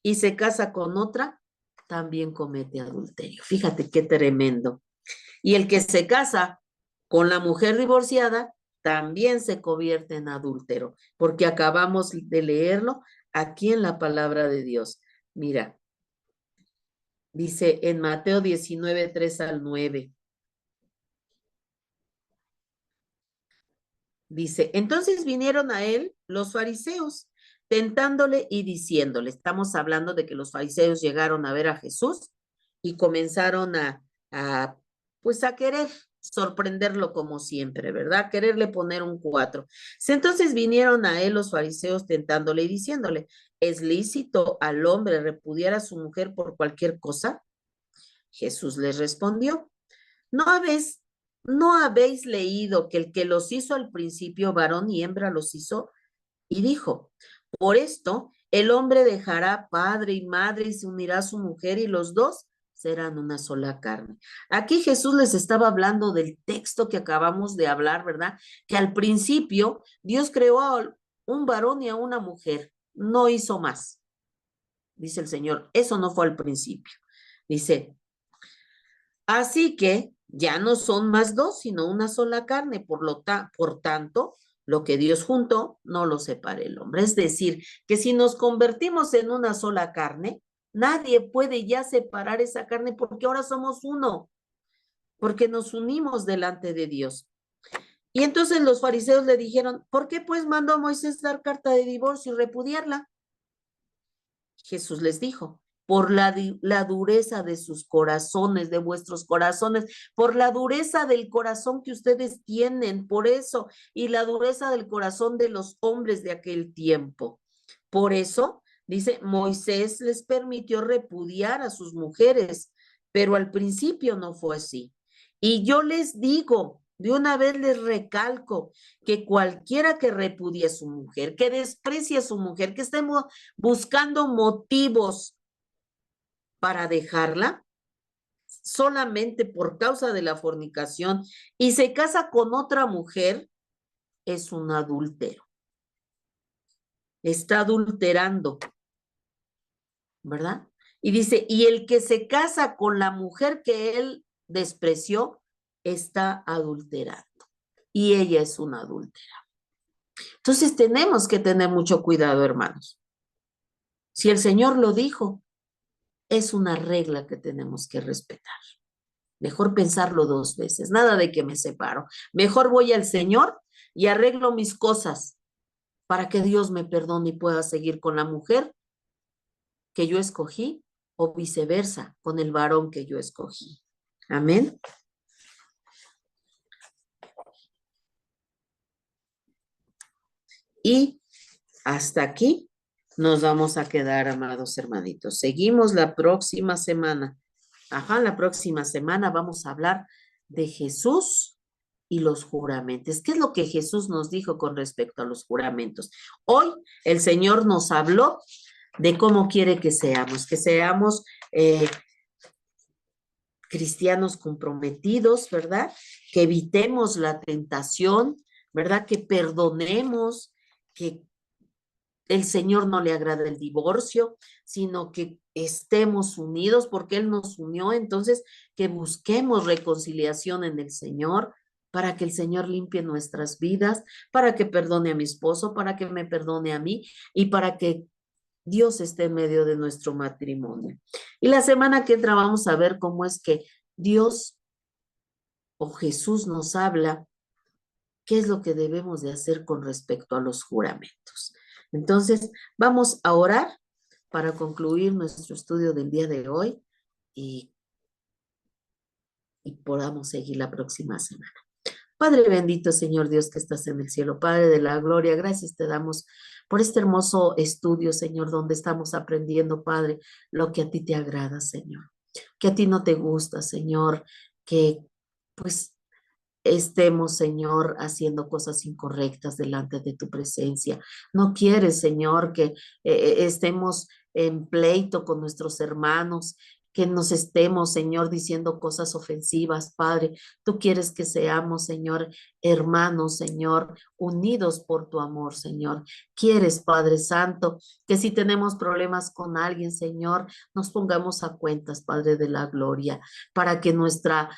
y se casa con otra, también comete adulterio. Fíjate qué tremendo. Y el que se casa con la mujer divorciada, también se convierte en adúltero, porque acabamos de leerlo aquí en la palabra de Dios. Mira, dice en Mateo 19, 3 al 9. Dice, entonces vinieron a él los fariseos, tentándole y diciéndole, estamos hablando de que los fariseos llegaron a ver a Jesús y comenzaron a pues a querer sorprenderlo como siempre, ¿verdad? Quererle poner un 4. Entonces vinieron a él los fariseos tentándole y diciéndole, ¿es lícito al hombre repudiar a su mujer por cualquier cosa? Jesús les respondió, ¿no habéis leído que el que los hizo al principio, varón y hembra los hizo? Y dijo, por esto el hombre dejará padre y madre y se unirá a su mujer y los dos serán una sola carne. Aquí Jesús les estaba hablando del texto que acabamos de hablar, ¿verdad? Que al principio Dios creó a un varón y a una mujer, no hizo más, dice el Señor. Eso no fue al principio. Dice, así que ya no son más dos, sino una sola carne. Por tanto, lo que Dios juntó, no lo separe el hombre. Es decir, que si nos convertimos en una sola carne, nadie puede ya separar esa carne porque ahora somos uno, porque nos unimos delante de Dios. Y entonces los fariseos le dijeron, ¿por qué pues mandó Moisés dar carta de divorcio y repudiarla? Jesús les dijo, por la dureza de sus corazones, de vuestros corazones, por la dureza del corazón que ustedes tienen, por eso, y la dureza del corazón de los hombres de aquel tiempo. Por eso, dice, Moisés les permitió repudiar a sus mujeres, pero al principio no fue así. Y yo les digo, de una vez les recalco, que cualquiera que repudie a su mujer, que desprecie a su mujer, que esté buscando motivos para dejarla solamente por causa de la fornicación y se casa con otra mujer, es un adúltero. Está adulterando, ¿verdad? Y dice, y el que se casa con la mujer que él despreció, está adulterando. Y ella es una adúltera. Entonces tenemos que tener mucho cuidado, hermanos. Si el Señor lo dijo, es una regla que tenemos que respetar. Mejor pensarlo dos veces, nada de que me separo. Mejor voy al Señor y arreglo mis cosas para que Dios me perdone y pueda seguir con la mujer que yo escogí o viceversa, con el varón que yo escogí. Amén. Y hasta aquí nos vamos a quedar, amados hermanitos. Seguimos la próxima semana. Ajá, la próxima semana vamos a hablar de Jesús y los juramentos. ¿Qué es lo que Jesús nos dijo con respecto a los juramentos? Hoy el Señor nos habló de cómo quiere que seamos cristianos comprometidos, ¿verdad? Que evitemos la tentación, ¿verdad? Que perdonemos, que el Señor no le agrada el divorcio, sino que estemos unidos porque Él nos unió, entonces que busquemos reconciliación en el Señor para que el Señor limpie nuestras vidas, para que perdone a mi esposo, para que me perdone a mí y para que Dios esté en medio de nuestro matrimonio. Y la semana que entra vamos a ver cómo es que Dios o Jesús nos habla qué es lo que debemos de hacer con respecto a los juramentos. Entonces, vamos a orar para concluir nuestro estudio del día de hoy y podamos seguir la próxima semana. Padre bendito, Señor Dios que estás en el cielo, Padre de la gloria, gracias te damos por este hermoso estudio, Señor, donde estamos aprendiendo, Padre, lo que a ti te agrada, Señor, que a ti no te gusta, Señor, que pues estemos, Señor, haciendo cosas incorrectas delante de tu presencia. No quieres, Señor, que estemos en pleito con nuestros hermanos, que nos estemos, Señor, diciendo cosas ofensivas, Padre. Tú quieres que seamos, Señor, hermanos, Señor, unidos por tu amor, Señor. Quieres, Padre Santo, que si tenemos problemas con alguien, Señor, nos pongamos a cuentas, Padre de la gloria, para que nuestra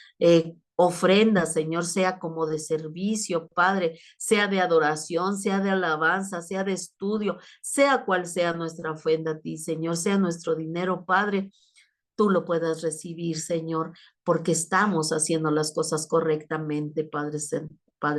ofrenda, Señor, sea como de servicio, Padre, sea de adoración, sea de alabanza, sea de estudio, sea cual sea nuestra ofrenda a ti, Señor, sea nuestro dinero, Padre, tú lo puedas recibir, Señor, porque estamos haciendo las cosas correctamente, Padre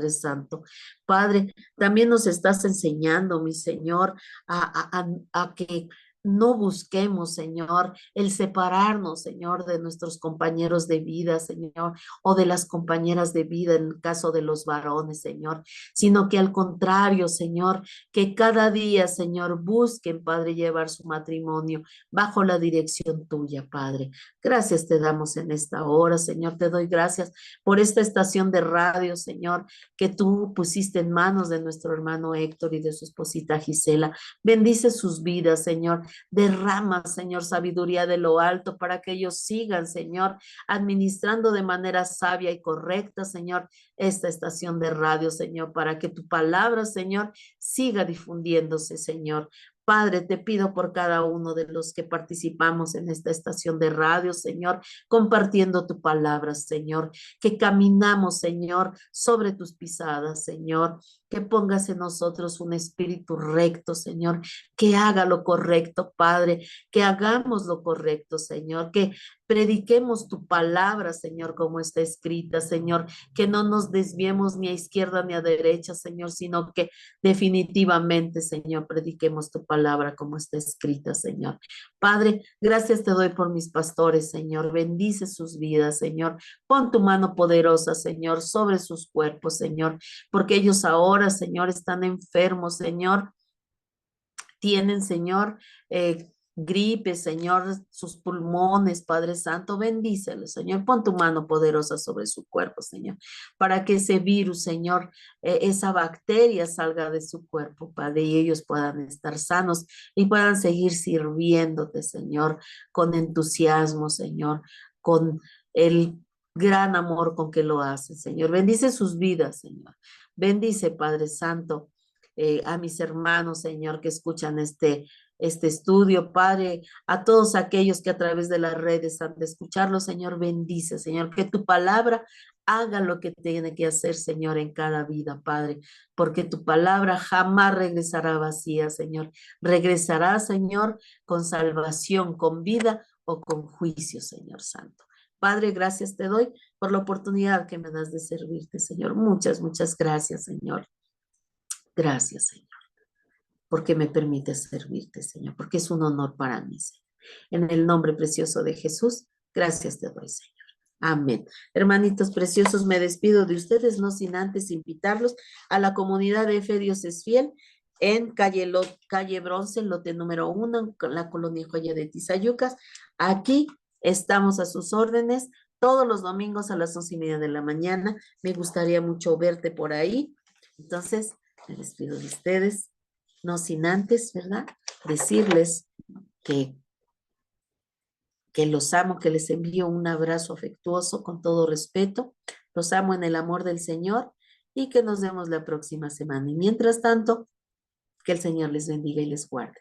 Santo. Padre, también nos estás enseñando, mi Señor, a que no busquemos, Señor, el separarnos, Señor, de nuestros compañeros de vida, Señor, o de las compañeras de vida en el caso de los varones, Señor, sino que al contrario, Señor, que cada día, Señor, busquen, Padre, llevar su matrimonio bajo la dirección tuya, Padre. Gracias te damos en esta hora, Señor. Te doy gracias por esta estación de radio, Señor, que tú pusiste en manos de nuestro hermano Héctor y de su esposita Gisela. Bendice sus vidas, Señor. Derrama, Señor, sabiduría de lo alto para que ellos sigan, Señor, administrando de manera sabia y correcta, Señor, esta estación de radio, Señor, para que tu palabra, Señor, siga difundiéndose, Señor. Padre, te pido por cada uno de los que participamos en esta estación de radio, Señor, compartiendo tu palabra, Señor, que caminamos, Señor, sobre tus pisadas, Señor, que pongas en nosotros un espíritu recto, Señor, que haga lo correcto, Padre, que hagamos lo correcto, Señor, que prediquemos tu palabra, Señor, como está escrita, Señor, que no nos desviemos ni a izquierda ni a derecha, Señor, sino que definitivamente, Señor, prediquemos tu palabra como está escrita, Señor. Padre, gracias te doy por mis pastores, Señor. Bendice sus vidas, Señor. Pon tu mano poderosa, Señor, sobre sus cuerpos, Señor, porque ellos ahora, Señor, están enfermos, Señor. Tienen, Señor, gripe, Señor, sus pulmones, Padre Santo, bendícelos, Señor. Pon tu mano poderosa sobre su cuerpo, Señor, para que ese virus, Señor, esa bacteria salga de su cuerpo, Padre, y ellos puedan estar sanos y puedan seguir sirviéndote, Señor, con entusiasmo, Señor, con el gran amor con que lo hacen, Señor. Bendice sus vidas, Señor. Bendice, Padre Santo, a mis hermanos, Señor, que escuchan este estudio, Padre, a todos aquellos que a través de las redes han de escucharlo, Señor, bendice, Señor, que tu palabra haga lo que tiene que hacer, Señor, en cada vida, Padre, porque tu palabra jamás regresará vacía, Señor. Regresará, Señor, con salvación, con vida o con juicio, Señor Santo. Padre, gracias te doy por la oportunidad que me das de servirte, Señor. Muchas, muchas gracias, Señor. Gracias, Señor, porque me permites servirte, Señor, porque es un honor para mí, Señor. En el nombre precioso de Jesús, gracias te doy, Señor. Amén. Hermanitos preciosos, me despido de ustedes, no sin antes invitarlos a la comunidad de Fe Dios es Fiel en calle Bronce, lote número 1, en la colonia Joya de Tizayucas. Aquí estamos a sus órdenes todos los domingos a las 11:30 de la mañana. Me gustaría mucho verte por ahí. Entonces, me despido de ustedes, no sin antes, ¿verdad? Decirles que, que los amo, que les envío un abrazo afectuoso con todo respeto. Los amo en el amor del Señor y que nos vemos la próxima semana. Y mientras tanto, que el Señor les bendiga y les guarde.